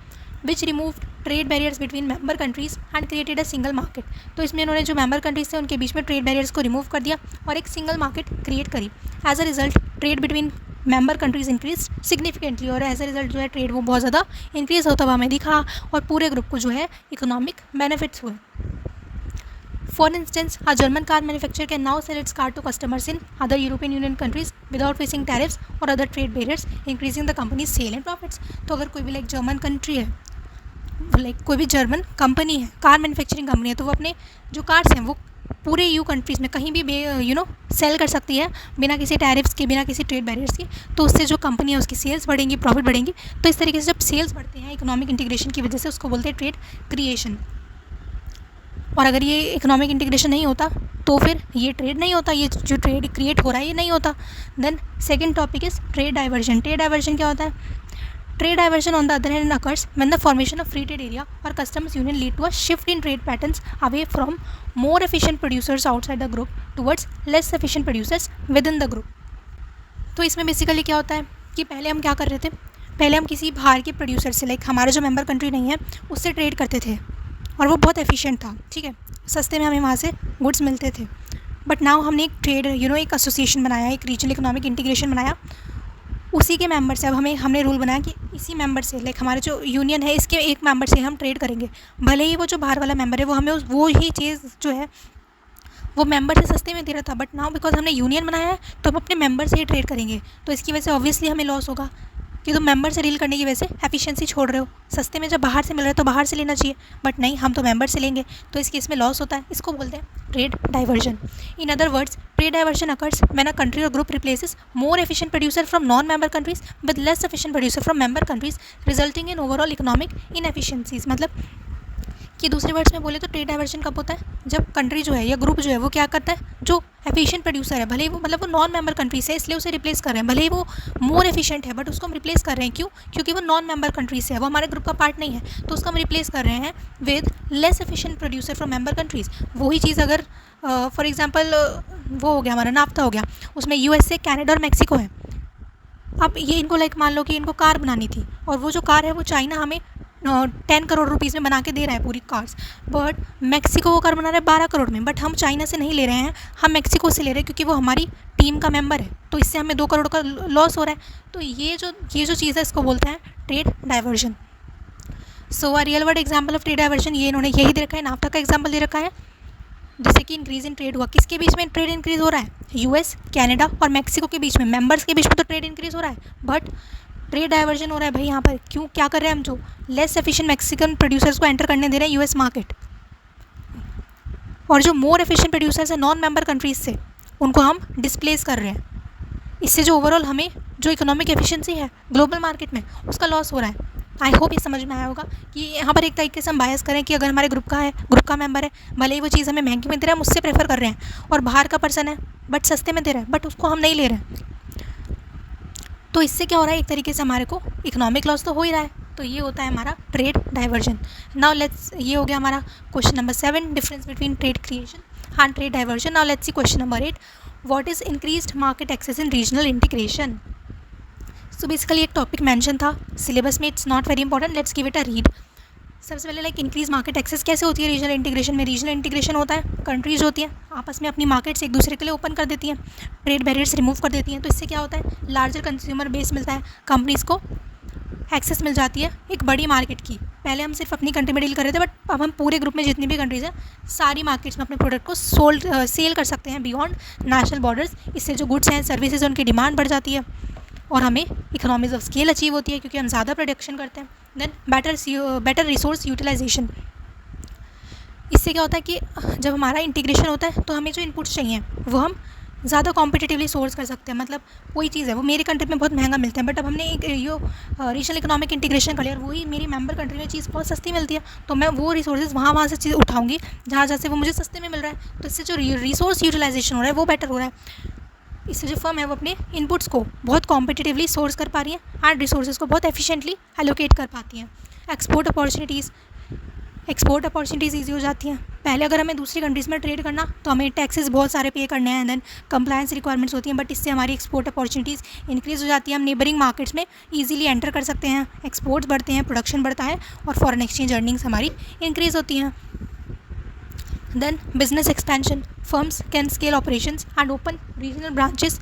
which removed trade barriers between member countries and created a single market. तो इसमें उन्होंने जो मेंबर कंट्रीज थे उनके बीच में ट्रेड बैरियर्स को रिमूव कर दिया और एक सिंगल मार्केट क्रिएट करी. As a result trade between member countries increase significantly, और एज अ रिजल्ट जो है ट्रेड वो बहुत ज़्यादा इंक्रीज़ होता हुआ हमें दिखा, और पूरे ग्रुप को जो है इकोनॉमिक बेनिफिट्स हुए. For instance, a German car manufacturer can now sell its car to customers in other European Union countries without facing tariffs or other trade barriers, increasing the company's sale and profits. तो अगर कोई भी like German country है, like कोई भी German company है, car manufacturing company है, तो वो अपने जो कार्स हैं वो पूरे EU कंट्रीज़ में कहीं भी सेल कर सकती है बिना किसी टैरिफ्स के, बिना किसी ट्रेड बैरियर्स के। तो उससे जो कंपनी है उसकी सेल्स बढ़ेंगी, प्रॉफिट बढ़ेंगी। तो इस तरीके से जब सेल्स बढ़ते हैं इकोनॉमिक इंटीग्रेशन की वजह से, उसको बोलते हैं ट्रेड क्रिएशन। और अगर ये इकोनॉमिक इंटीग्रेशन नहीं होता तो फिर ये ट्रेड नहीं होता, ये जो ट्रेड क्रिएट हो रहा है ये नहीं होता। Then second topic is trade diversion. Trade diversion क्या होता है? Trade diversion on the other hand occurs when the formation of free trade area or customs union lead to a shift in trade patterns away from more efficient producers outside the group towards less efficient producers within the group। तो इसमें basically क्या होता है कि पहले हम क्या कर रहे थे, पहले हम किसी बाहर के प्रोड्यूसर से, लाइक हमारा जो मेंबर कंट्री नहीं है उससे ट्रेड करते थे और वो बहुत एफिशिएंट था, ठीक है, सस्ते में हमें वहाँ से गुड्स मिलते थे। बट नाउ हमने एक ट्रेड एक एसोसिएशन बनाया, एक रीजनल इकोनॉमिक इंटीग्रेशन बनाया, उसी के मेंबर से अब हमने रूल बनाया कि इसी मेंबर से, लाइक हमारे जो यूनियन है इसके एक मेंबर से हम ट्रेड करेंगे। भले ही वो जो बाहर वाला मेंबर है वो हमें वो ही चीज़ जो है वो मेंबर से सस्ते में दे रहा था, बट नाउ बिकॉज हमने यूनियन बनाया है तो हम अपने मेंबर से ही ट्रेड करेंगे। तो इसकी वजह से ऑब्वियसली हमें लॉस होगा कि तुम मेंबर से डील करने की वजह से एफिशिएंसी छोड़ रहे हो। सस्ते में जब बाहर से मिल रहा है तो बाहर से लेना चाहिए, बट नहीं, हम तो मेंबर से लेंगे, तो इस केस में लॉस होता है। इसको बोलते हैं trade diversion. In other words, trade diversion occurs when a country or group replaces more efficient producer from non member countries with less efficient producer from member countries, resulting in overall economic inefficiencies. मतलब कि दूसरे words में बोले तो trade diversion कब होता है? जब कंट्री जो है या ग्रुप जो है वो क्या करता है, जो एफिशिएंट प्रोड्यूसर है, भले ही वो वो नॉन मेंबर कंट्री से, इसलिए उसे रिप्लेस कर रहे हैं। भले ही वो मोर एफिशिएंट है बट उसको हम रिप्लेस कर रहे हैं, क्यों? क्योंकि वो नॉन मेंबर कंट्री से है, वो हमारे ग्रुप का पार्ट नहीं है, तो उसको हम रिप्लेस कर रहे हैं with less efficient producer from member countries. वही चीज़ अगर फॉर एग्जाम्पल वो हो गया, हमारा नाफ्ता हो गया, उसमें USA, कनाडा और मैक्सिको है। अब ये इनको लाइक मान लो कि इनको कार बनानी थी और वो जो कार है वो चाइना हमें 10 करोड़ रुपीज़ में बना के दे रहा है पूरी कार्स, बट मैक्सिको वो कार बना रहा है 12 करोड़ में। बट हम चाइना से नहीं ले रहे हैं, हम मैक्सिको से ले रहे हैं क्योंकि वो हमारी टीम का मेंबर है, तो इससे हमें 2 करोड़ का लॉस हो रहा है। तो ये जो चीज़ है इसको बोलते हैं trade diversion. So a real world example of trade diversion ये इन्होंने यही दे रखा है, नाफ्ता का एग्जाम्पल दे रखा है, जैसे कि इंक्रीज इन ट्रेड हुआ, किसके बीच में ट्रेड इंक्रीज हो रहा है? US, कनाडा और मैक्सिको के बीच में, मेंबर्स के बीच में तो ट्रेड इंक्रीज हो रहा है, बट ट्रेड डाइवर्जन हो रहा है भाई यहाँ पर। क्यों? क्या कर रहे हैं हम? जो लेस एफिशिएंट मैक्सिकन प्रोड्यूसर्स को एंटर करने दे रहे हैं US मार्केट, और जो मोर एफिशिएंट प्रोड्यूसर्स हैं नॉन मेंबर कंट्रीज से, उनको हम डिस्प्लेस कर रहे हैं। इससे जो ओवरऑल हमें जो इकोनॉमिक एफिशिएंसी है ग्लोबल मार्केट में उसका लॉस हो रहा है। आई होप ये समझ में आया होगा कि यहाँ पर एक तरीके से हम बायस करें कि अगर हमारे ग्रुप का मेंबर है, भले ही वो चीज़ हमें महंगी में दे रहा है, हम उससे प्रेफर कर रहे हैं, और बाहर का पर्सन है बट सस्ते में दे रहा है, बट उसको हम नहीं ले रहे हैं। तो इससे क्या हो रहा है, एक तरीके से हमारे को इकोनॉमिक लॉस तो हो ही रहा है। तो ये होता है हमारा ट्रेड डाइवर्जन। नाउ लेट्स, ये हो गया हमारा question number 7, difference between trade creation and trade diversion. Now let's see question number 8, what is increased market access in regional integration. So basically एक टॉपिक मेंशन था सिलेबस में, it's not very important, let's give it a read. सबसे पहले like increase market access कैसे होती है regional integration में? Regional integration होता है, कंट्रीज होती हैं आपस में अपनी मार्केट्स एक दूसरे के लिए ओपन कर देती हैं, ट्रेड बैरियर्स रिमूव कर देती हैं। तो इससे क्या होता है, लार्जर कंज्यूमर बेस मिलता है, कंपनीज़ को एक्सेस मिल जाती है एक बड़ी मार्केट की। पहले हम सिर्फ अपनी कंट्री में डील कर रहे थे, बट अब हम पूरे ग्रुप में जितनी भी कंट्रीज़ हैं सारी मार्केट्स में अपने प्रोडक्ट को सेल कर सकते हैं बियॉन्ड नेशनल बॉर्डर्स। इससे जो गुड्स हैं, सर्विसेज, उनकी डिमांड बढ़ जाती है और हमें इकोनॉमीज ऑफ स्केल अचीव होती है क्योंकि हम ज़्यादा प्रोडक्शन करते हैं। Then better resource utilisation. इससे क्या होता है कि जब हमारा इंटीग्रेशन होता है तो हमें जो इनपुट्स चाहिए वो हम ज़्यादा कॉम्पिटिटिवली सोर्स कर सकते हैं। मतलब कोई चीज़ है वो मेरी कंट्री में बहुत महंगा मिलता है, बट अब हमने एक रीजनल इकोनॉमिक इंटीग्रेशन कर लिया और वही मेरी मेंबर कंट्री में चीज़ बहुत सस्ती मिलती है, तो मैं वो रिसोर्सेज वहाँ से चीज़ उठाऊंगी जहाँ से वो मुझे सस्ते में मिल रहा है। तो इससे जो रिसोर्स यूटिलाइजेशन हो रहा है वो बेटर हो रहा है। इससे जो फर्म है वो अपने इनपुट्स को बहुत कॉम्पिटिटिवली सोर्स कर पा रही है एंड रिसोर्सेज को बहुत एफिशिएंटली एलोकेट कर पाती हैं। एक्सपोर्ट अपॉर्चुनिटीज़ ईजी हो जाती हैं। पहले अगर हमें दूसरी कंट्रीज़ में ट्रेड करना तो हमें टैक्सेस बहुत सारे पे करने हैं, देन कंप्लायंस रिक्वायरमेंट्स होती हैं, बट इससे हमारी एक्सपोर्ट अपॉर्चुनिटीज़ इंक्रीज़ हो जाती है। हम नेबरिंग मार्केट्स में ईजिली एंटर कर सकते हैं, एक्सपोर्ट्स बढ़ते हैं, प्रोडक्शन बढ़ता है और फॉरेन एक्सचेंज अर्निंग्स हमारी इंक्रीज़ होती हैं। Then business expansion, firms can scale operations and open regional branches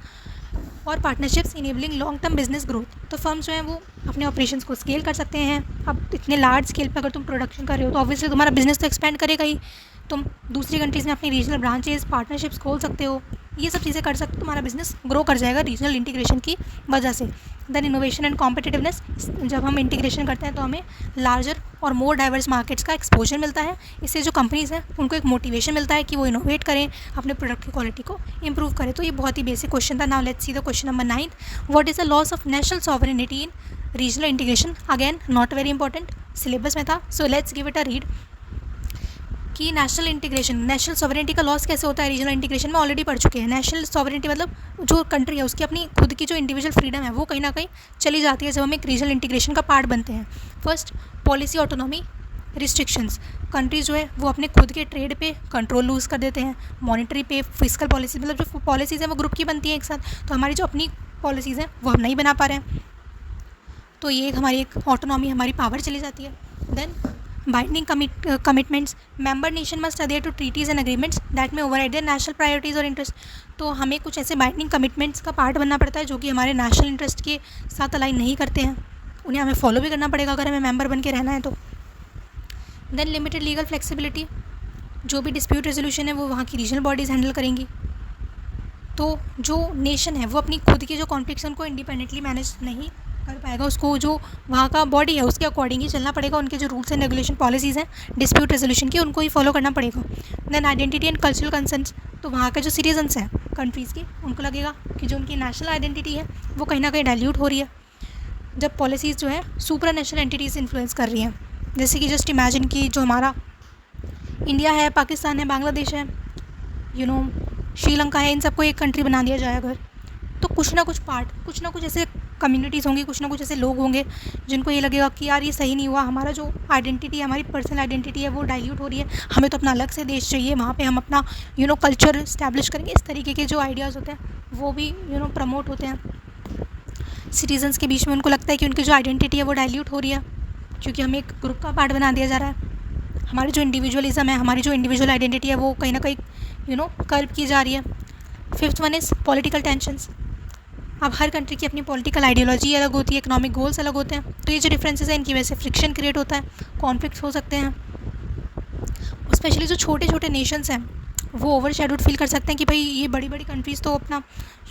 और partnerships enabling long term business growth. तो फर्म्स जो हैं वो अपने ऑपरेशंस को स्केल कर सकते हैं। अब इतने लार्ज स्केल पर अगर तुम प्रोडक्शन कर रहे हो तो ऑब्वियसली तुम्हारा बिजनेस तो एक्सपेंड करेगा ही। तुम दूसरी कंट्रीज़ में अपनी रीजनल ब्रांचेस, पार्टनरशिप्स खोल सकते हो ये सब चीज़ें कर सकते हो, तुम्हारा बिजनेस ग्रो कर जाएगा रीजनल इंटीग्रेशन की वजह से। देन इनोवेशन एंड कॉम्पिटिटिवनेस, जब हम इंटीग्रेशन करते हैं तो हमें लार्जर और मोर डाइवर्स मार्केट्स का एक्सपोजर मिलता है। इससे जो कंपनीज़ हैं उनको एक मोटिवेशन मिलता है कि वो इनोवेट करें, अपने प्रोडक्ट की क्वालिटी को इंप्रूव करें। तो ये बहुत ही बेसिक क्वेश्चन था। Now let's see the question number 9। What is the loss of national sovereignty in regional integration? Again not very important, syllabus में था, so let's give it a read. कि नेशनल इंटीग्रेशन, नेशनल सॉवरेनिटी का loss कैसे होता है regional integration में, already पढ़ चुके हैं। नेशनल सॉवरेनिटी मतलब जो कंट्री है उसकी अपनी खुद की जो इंडिविजुअल फ्रीडम है वो कहीं ना कहीं चली जाती है जब हम एक रीजनल इंटीग्रेशन का पार्ट बनते हैं। First, policy autonomy restrictions, countries जो है वो अपने खुद के ट्रेड पे कंट्रोल लूज़ कर देते हैं। मॉनेटरी पे, फिजिकल पॉलिसी, मतलब जो पॉलिसीज़ हैं वो ग्रुप की बनती हैं एक साथ, तो हमारी जो अपनी पॉलिसीज़ हैं वो हम नहीं बना पा रहे हैं, तो ये हमारी एक ऑटोनॉमी, हमारी पावर चली जाती है। Then binding commitments, member nation must adhere to treaties and agreements that may override their national priorities और इंटरेस्ट। तो हमें कुछ ऐसे बाइंडिंग कमिटमेंट्स का पार्ट बनना पड़ता है जो कि हमारे नेशनल इंटरेस्ट के साथ अलाइन नहीं करते हैं, उन्हें हमें फॉलो भी करना पड़ेगा अगर हमें मेंबर बन के रहना है तो। देन लिमिटेड लीगल फ्लेक्सिबिलिटी, जो भी डिस्प्यूट रेजोल्यूशन है वो वहाँ की रीजनल बॉडीज़ हैंडल करेंगी। तो जो नेशन है वो अपनी खुद की जो कॉन्फ्लिक्ट्स उनको इंडिपेंडेंटली मैनेज नहीं कर पाएगा, उसको जो वहाँ का बॉडी है उसके अकॉर्डिंग ही चलना पड़ेगा, उनके जो रूल्स एंड रेगुलेशन पॉलिसीज़ हैं डिस्प्यूट रेजोल्यूशन की उनको ही फॉलो करना पड़ेगा। Then identity and cultural concerns, तो वहाँ के जो सिटीजन्स हैं कंट्रीज़ के उनको लगेगा कि जो उनकी नेशनल आइडेंटिटी है वो कहीं ना कहीं डाइल्यूट हो रही है जब पॉलिसीज़ जो है सुपरा नेशनल एंटिटीज़ इन्फ्लुएंस कर रही हैं। जैसे कि जस्ट इमेजिन कि जो हमारा इंडिया है, पाकिस्तान है, बांग्लादेश है, श्रीलंका है, इन सबको एक कंट्री बना दिया जाए अगर, तो कुछ ना कुछ पार्ट, कुछ ना कुछ ऐसे कम्युनिटीज़ होंगी, कुछ ना कुछ ऐसे लोग होंगे जिनको ये लगेगा कि यार ये सही नहीं हुआ, हमारा जो आइडेंटिटी है, हमारी पर्सनल आइडेंटिटी है वो डाइल्यूट हो रही है, हमें तो अपना अलग से देश चाहिए, वहाँ पे हम अपना कल्चर इस्टेब्लिश करेंगे। इस तरीके के जो आइडियाज़ होते हैं वो भी प्रमोट होते हैं सिटीजन्स के बीच में। उनको लगता है कि उनकी जो आइडेंटिटी है वो डाइल्यूट हो रही है क्योंकि हमें एक ग्रुप का पार्ट बना दिया जा रहा है, हमारी जो इंडिविजुअलिज्म है, हमारी जो इंडिविजुअल आइडेंटिटी है वो कहीं ना कहीं कर्व की जा रही है। Fifth one is political tensions. अब हर कंट्री की अपनी पॉलिटिकल आइडियोलॉजी अलग होती है, इकोनॉमिक गोल्स अलग होते हैं, तो ये जो डिफरेंसेस हैं इनकी वजह से फ्रिक्शन क्रिएट होता है, कॉन्फ्लिक्ट्स हो सकते हैं। स्पेशली जो छोटे छोटे नेशंस हैं वो ओवर शेडोड फील कर सकते हैं कि भाई ये बड़ी बड़ी कंट्रीज़ तो अपना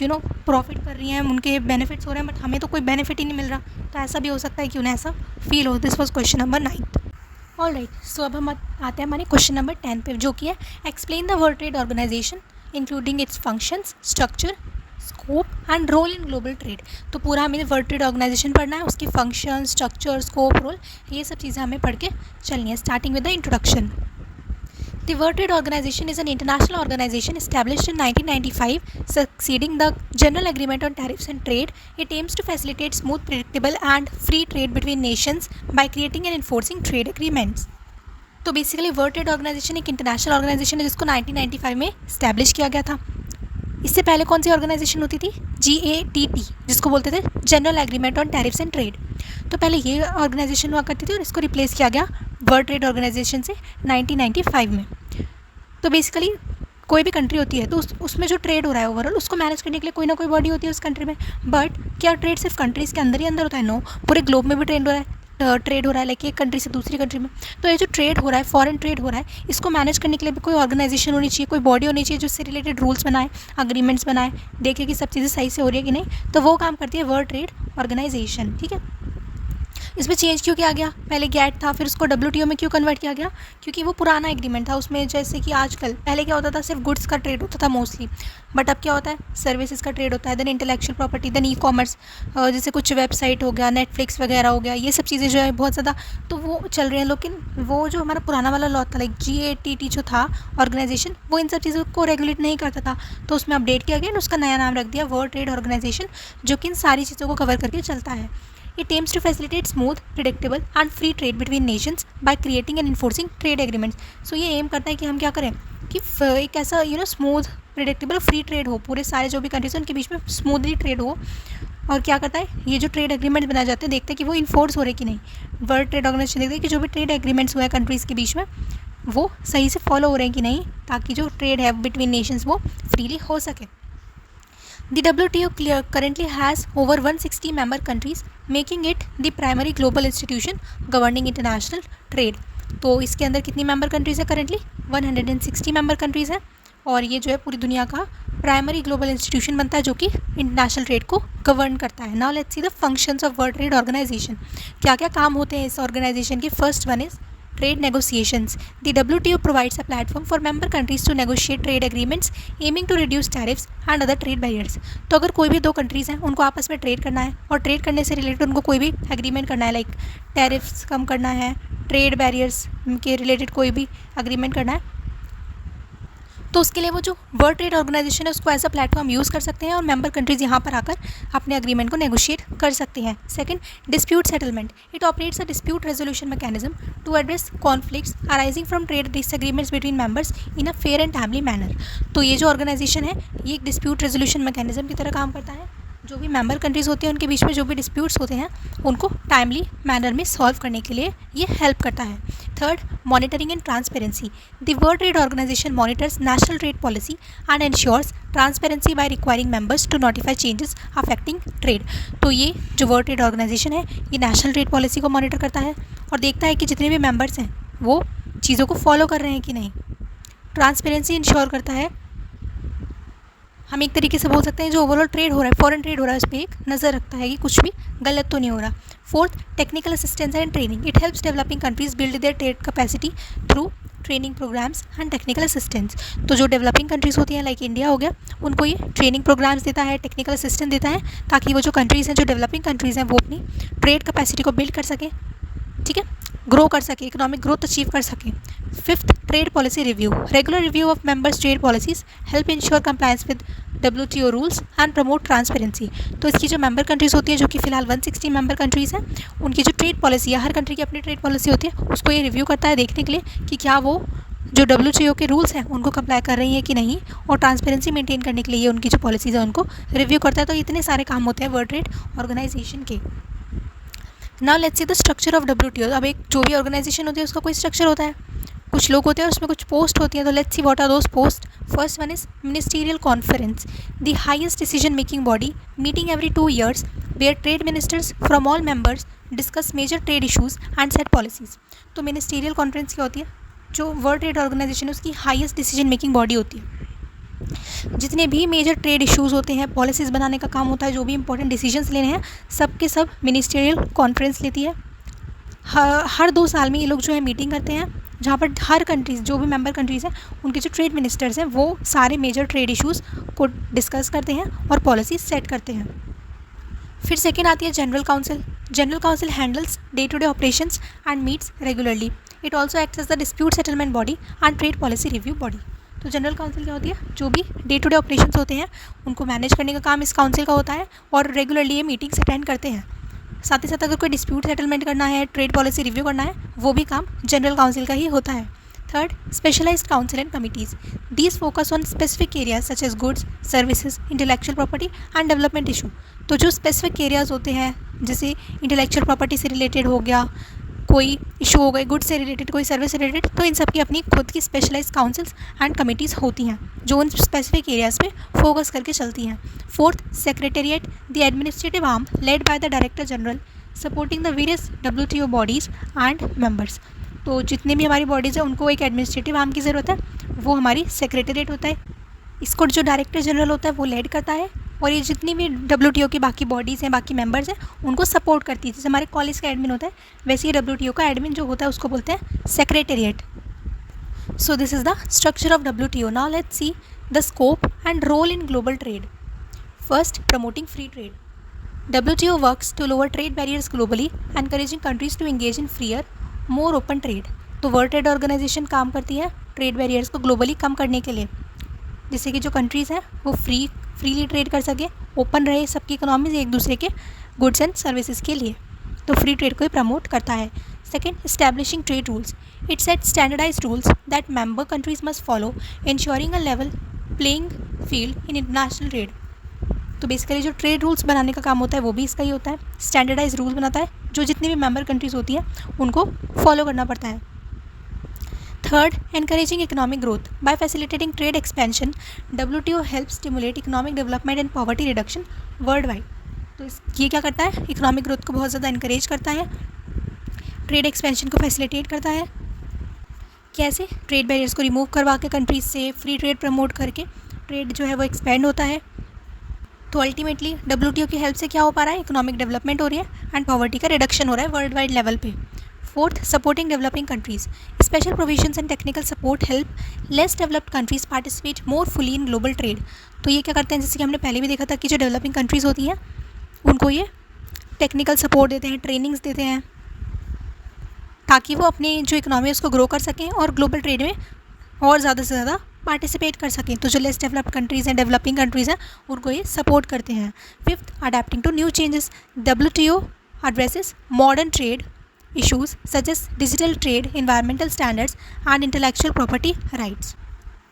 प्रॉफिट कर रही हैं, उनके बेनिफिट्स हो रहे हैं, बट हमें तो कोई बेनिफिट ही नहीं मिल रहा, तो ऐसा भी हो सकता है कि उन्हें ऐसा फील हो। This was question number 9। Alright, so अब हम आते हैं हमारे क्वेश्चन नंबर 10 पे, जो कि है explain the world trade Organisation including its functions, structure, scope and role in global trade. तो पूरा हमें वर्ल्ड ट्रेड ऑर्गेनाइजेशन पढ़ना है, उसकी फंक्शन, स्ट्रक्चर, स्कोप, रोल, ये सब चीज़ें हमें पढ़ के चलनी है। Starting with the introduction. The World Trade Organization is an international organization established in 1995, succeeding the General Agreement on Tariffs and Trade. It aims to facilitate smooth, predictable and free trade between nations by creating and enforcing trade agreements. तो basically world trade organisation एक international organisation है जिसको 1995 में establish किया गया था। इससे पहले कौन सी ऑर्गेनाइजेशन होती थी? GATT, जिसको बोलते थे general agreement on tariffs and trade. तो पहले ये ऑर्गेनाइजेशन हुआ करती थी और इसको रिप्लेस किया गया वर्ल्ड ट्रेड ऑर्गेनाइजेशन से 1995 में। तो बेसिकली कोई भी कंट्री होती है तो उसमें जो ट्रेड हो रहा है ओवरऑल उसको मैनेज करने के लिए कोई ना कोई बॉडी होती है उस कंट्री में। बट क्या ट्रेड सिर्फ कंट्रीज़ के अंदर ही अंदर होता है? नो, पूरे ग्लोब में भी ट्रेड हो रहा है लाइक एक कंट्री से दूसरी कंट्री में। तो ये जो ट्रेड हो रहा है, फॉरेन ट्रेड हो रहा है, इसको मैनेज करने के लिए भी कोई ऑर्गेनाइजेशन होनी चाहिए, कोई बॉडी होनी चाहिए जो इससे रिलेटेड रूल्स बनाए, अग्रीमेंट्स बनाए, देखे कि सब चीज़ें सही से हो रही है कि नहीं। तो वो काम करती है वर्ल्ड ट्रेड ऑर्गेनाइजेशन। ठीक है, इसमें चेंज क्यों किया गया? पहले गैट था, फिर उसको WTO में क्यों कन्वर्ट किया गया? क्योंकि वो पुराना एग्रीमेंट था। उसमें जैसे कि आजकल, पहले क्या होता था, सिर्फ गुड्स का ट्रेड होता था मोस्टली, बट अब क्या होता है, सर्विसेज का ट्रेड होता है, then intellectual property, then e-commerce, जैसे कुछ वेबसाइट हो गया, नेटफ्लिक्स वगैरह हो गया, ये सब चीज़ें जो है बहुत ज़्यादा तो वो चल रही हैं। लेकिन वो जो हमारा पुराना वाला लॉ था लाइक GATT जो था ऑर्गेनाइजेशन, वो इन सब चीज़ों को रेगुलेट नहीं करता था, तो उसमें अपडेट किया गया और उसका नया नाम रख दिया वर्ल्ड ट्रेड ऑर्गेनाइजेशन, जो कि इन सारी चीज़ों को कवर करके चलता है। It aims to facilitate smooth, predictable and free trade between nations by creating and enforcing trade agreements. So ये एम करता है कि हम क्या करें कि एक ऐसा स्मूथ, प्रिडिक्टेबल, फ्री ट्रेड हो, पूरे सारे जो भी कंट्रीज हैं उनके बीच में स्मूथली ट्रेड हो। और क्या करता है, ये जो ट्रेड एग्रीमेंट बनाए जाते हैं देखते हैं कि वो इन्फोर्स हो रहे कि नहीं। वर्ल्ड ट्रेड ऑर्गेनाइजेशन देखते हैं कि जो भी ट्रेड एग्रीमेंट्स हुए हैं कंट्रीज़ के बीच में वो सही से फॉलो हो रहे हैं कि नहीं, ताकि जो ट्रेड है बिटवीन नेशंस वो फ्रीली हो सके। The WTO currently has over 160 member countries, making it the primary global institution governing international trade. तो इसके अंदर कितनी मेंबर कंट्रीज़ है? करेंटली 160 मेंबर कंट्रीज़ हैं और ये जो है पूरी दुनिया का प्राइमरी ग्लोबल इंस्टीट्यूशन बनता है जो कि इंटरनेशनल ट्रेड को गवर्न करता है. Now let's see the functions of World trade Organisation. क्या क्या काम होते हैं इस ऑर्गेनाइजेशन के. First one is trade negotiations. The WTO provides a platform for member countries to negotiate trade agreements aiming to reduce tariffs and other trade barriers. तो अगर कोई भी दो कंट्रीज़ हैं उनको आपस में ट्रेड करना है और ट्रेड करने से रिलेटेड उनको कोई भी एग्रीमेंट करना है, लाइक टैरिफ्स कम करना है, ट्रेड बैरियर्स के रिलेटेड कोई भी एग्रीमेंट करना है, तो उसके लिए वो जो वर्ल्ड ट्रेड ऑर्गेनाइजेशन है उसको एज अ प्लेटफॉर्म यूज़ कर सकते हैं और मेंबर कंट्रीज़ यहाँ पर आकर अपने एग्रीमेंट को नेगोशिएट कर सकते हैं. Second, dispute settlement. It operates a dispute resolution mechanism to address conflicts arising from trade disagreements between members in a fair and timely manner. तो ये जो ऑर्गेनाइजेशन है ये एक डिस्प्यूट रेजोल्यूशन मैकेनिज्म की तरह काम करता है. जो भी मेंबर कंट्रीज़ होती हैं उनके बीच में जो भी डिस्प्यूट्स होते हैं उनको टाइमली मैनर में सॉल्व करने के लिए ये हेल्प करता है. Third, monitoring and transparency. The world trade organization monitors national trade policy and ensures transparency by requiring members to notify changes affecting trade. तो ये जो वर्ल्ड ट्रेड ऑर्गेनाइजेशन है ये नेशनल ट्रेड पॉलिसी को मॉनिटर करता है और देखता है कि जितने भी मेंबर्स हैं वो चीज़ों को फॉलो कर रहे हैं कि नहीं. ट्रांसपेरेंसी इंश्योर करता है. हम एक तरीके से बोल सकते हैं जो ओवरऑल ट्रेड हो रहा है, फॉरेन ट्रेड हो रहा है, उस पर एक नज़र रखता है कि कुछ भी गलत तो नहीं हो रहा. Fourth, technical assistance and training. It helps developing countries build their trade capacity through training programmes and technical assistance. तो जो डेवलपिंग कंट्रीज़ होती हैं लाइक इंडिया हो गया, उनको ये ट्रेनिंग प्रोग्राम्स देता है, टेक्निकल असिस्टेंस देता है ताकि वो जो कंट्रीज़ हैं, जो डेवलपिंग कंट्रीज़ हैं, वो अपनी ट्रेड कैपेसिटी को बिल्ड कर सकें, ठीक है, ग्रो कर सके, इकोनॉमिक ग्रोथ अचीव कर सकें. Fifth, trade policy review. Regular review of members trade policies help ensure compliance with WTO rules and promote transparency. तो इसकी जो मेंबर कंट्रीज़ होती हैं, जो कि फिलहाल 160 मेंबर कंट्रीज़ हैं, उनकी जो ट्रेड पॉलिसी है, हर कंट्री की अपनी ट्रेड पॉलिसी होती है, उसको ये रिव्यू करता है देखने के लिए कि क्या वो जो WTO के रूल्स हैं उनको कंप्लाई कर रही हैं कि नहीं, और ट्रांसपेरेंसी मेंटेन करने के लिए ये उनकी जो पॉलिसीज़ है उनको रिव्यू करता है. तो इतने सारे काम होते हैं वर्ल्ड ट्रेड ऑर्गेनाइजेशन के. Now let's see the structure of WTO. अब एक जो भी ऑर्गेनाइजेशन होती है उसका कोई स्ट्रक्चर होता है, कुछ लोग होते हैं और उसमें कुछ पोस्ट होती हैं. तो let's see what are those post. First one is ministerial conference, the highest decision making body meeting every 2 years where trade ministers from all members discuss major trade issues and set policies. तो ministerial conference क्या होती है, जो world trade organization है उसकी highest decision making body होती है. जितने भी मेजर ट्रेड इश्यूज़ होते हैं, पॉलिसीज़ बनाने का काम होता है, जो भी इंपॉर्टेंट डिसीजंस लेने हैं, सब के सब मिनिस्टीरियल कॉन्फ्रेंस लेती है. हर 2 साल में ये लोग जो है मीटिंग करते हैं, जहाँ पर हर कंट्रीज़, जो भी मेंबर कंट्रीज़ हैं, उनके जो ट्रेड मिनिस्टर्स हैं वो सारे मेजर ट्रेड इश्यूज़ को डिस्कस करते हैं और पॉलिसी सेट करते हैं. फिर सेकेंड आती है general council. General council handles day to day operations and meets regularly. It also acts as the dispute settlement body and trade policy review body. तो जनरल काउंसिल क्या होती है, जो भी डे टू डे ऑपरेशंस होते हैं उनको manage करने का काम इस काउंसिल का होता है और रेगुलरली ये मीटिंग्स अटेंड करते हैं. साथ ही साथ अगर कोई डिस्प्यूट सेटलमेंट करना है, ट्रेड पॉलिसी रिव्यू करना है, वो भी काम जनरल काउंसिल का ही होता है. Third, specialised council and committees. These focus on specific areas such as goods, services, intellectual property and development issue. तो जो स्पेसिफिक एरियाज होते हैं, जैसे इंटेलेक्चुअल प्रॉपर्टी से रिलेटेड हो गया, कोई इशू हो गए, गुड्स से रिलेटेड, कोई सर्विस से रिलेटेड, तो इन सब की अपनी खुद की स्पेशलाइज काउंसिल्स एंड कमिटीज़ होती हैं जो उन स्पेसिफिक एरियाज़ पे फोकस करके चलती हैं. Fourth, secretariat, the administrative arm led by the director general supporting the various WTO bodies and members. तो जितने भी हमारी बॉडीज़ हैं उनको एक एडमिनिस्ट्रेटिव आर्म की ज़रूरत है, वो हमारी सेक्रेटेरिएट होता है. इसको जो डायरेक्टर जनरल होता है वो लीड करता है और ये जितनी भी WTO की बाकी बॉडीज़ हैं, बाकी मेंबर्स हैं, उनको सपोर्ट करती है. जैसे हमारे कॉलेज का एडमिन होता है, वैसे ही WTO का एडमिन जो होता है उसको बोलते हैं secretariat. So this is the structure of WTO. Now let's see the scope and role in global trade. First, promoting free trade. WTO works to lower trade barriers globally, encouraging countries to engage in freer more open trade. तो world trade organization काम करती है trade barriers को globally कम करने के लिए, जिससे कि जो कंट्रीज़ हैं वो फ्रीली ट्रेड कर सके, ओपन रहे सबकी इकोनॉमीज एक दूसरे के गुड्स एंड सर्विसेज के लिए. तो फ्री ट्रेड को ही प्रमोट करता है. Second, establishing trade rules. It sets standardise rules that member countries must follow, ensuring a level playing field in international trade. तो बेसिकली जो ट्रेड रूल्स बनाने का काम होता है वो भी इसका ही होता है. स्टैंडर्डाइज रूल्स बनाता है जो जितनी भी मेंबर कंट्रीज़ होती हैं उनको फॉलो करना पड़ता है. Third, encouraging economic growth. By facilitating trade expansion, WTO helps stimulate economic development and poverty reduction worldwide. तो ये क्या करता है, इकोनॉमिक ग्रोथ को बहुत ज़्यादा इनकरेज करता है, ट्रेड एक्सपेंशन को फैसिलिटेट करता है. कैसे? ट्रेड बैरियर्स को रिमूव करवा के कंट्रीज से फ्री ट्रेड प्रमोट करके ट्रेड जो है वो एक्सपेंड होता है। तो अल्टीमेटली WTO की हेल्प से क्या हो पा रहा है, इकोनॉमिक डेवलपमेंट हो रही है एंड पॉवर्टी का रिडक्शन हो रहा है वर्ल्ड वाइड लेवल पे। Fourth, supporting developing countries, special provisions and technical support help less developed countries participate more fully in global trade. तो ये क्या करते हैं, जैसे कि हमने पहले भी देखा था कि जो डेवलपिंग कंट्रीज़ होती हैं उनको ये टेक्निकल सपोर्ट देते हैं, ट्रेनिंग्स देते हैं, ताकि वो अपनी जो इकोनॉमी है उसको ग्रो कर सकें और ग्लोबल ट्रेड में और ज़्यादा से ज़्यादा पार्टिसिपेट कर सकें। तो जो लेस डेवलप्ड कंट्रीज़ हैं, डेवलपिंग कंट्रीज़ हैं, उनको ये सपोर्ट करते हैं। Fifth, adapting to new changes, WTO addresses modern trade issues such as digital trade, environmental standards and intellectual property rights।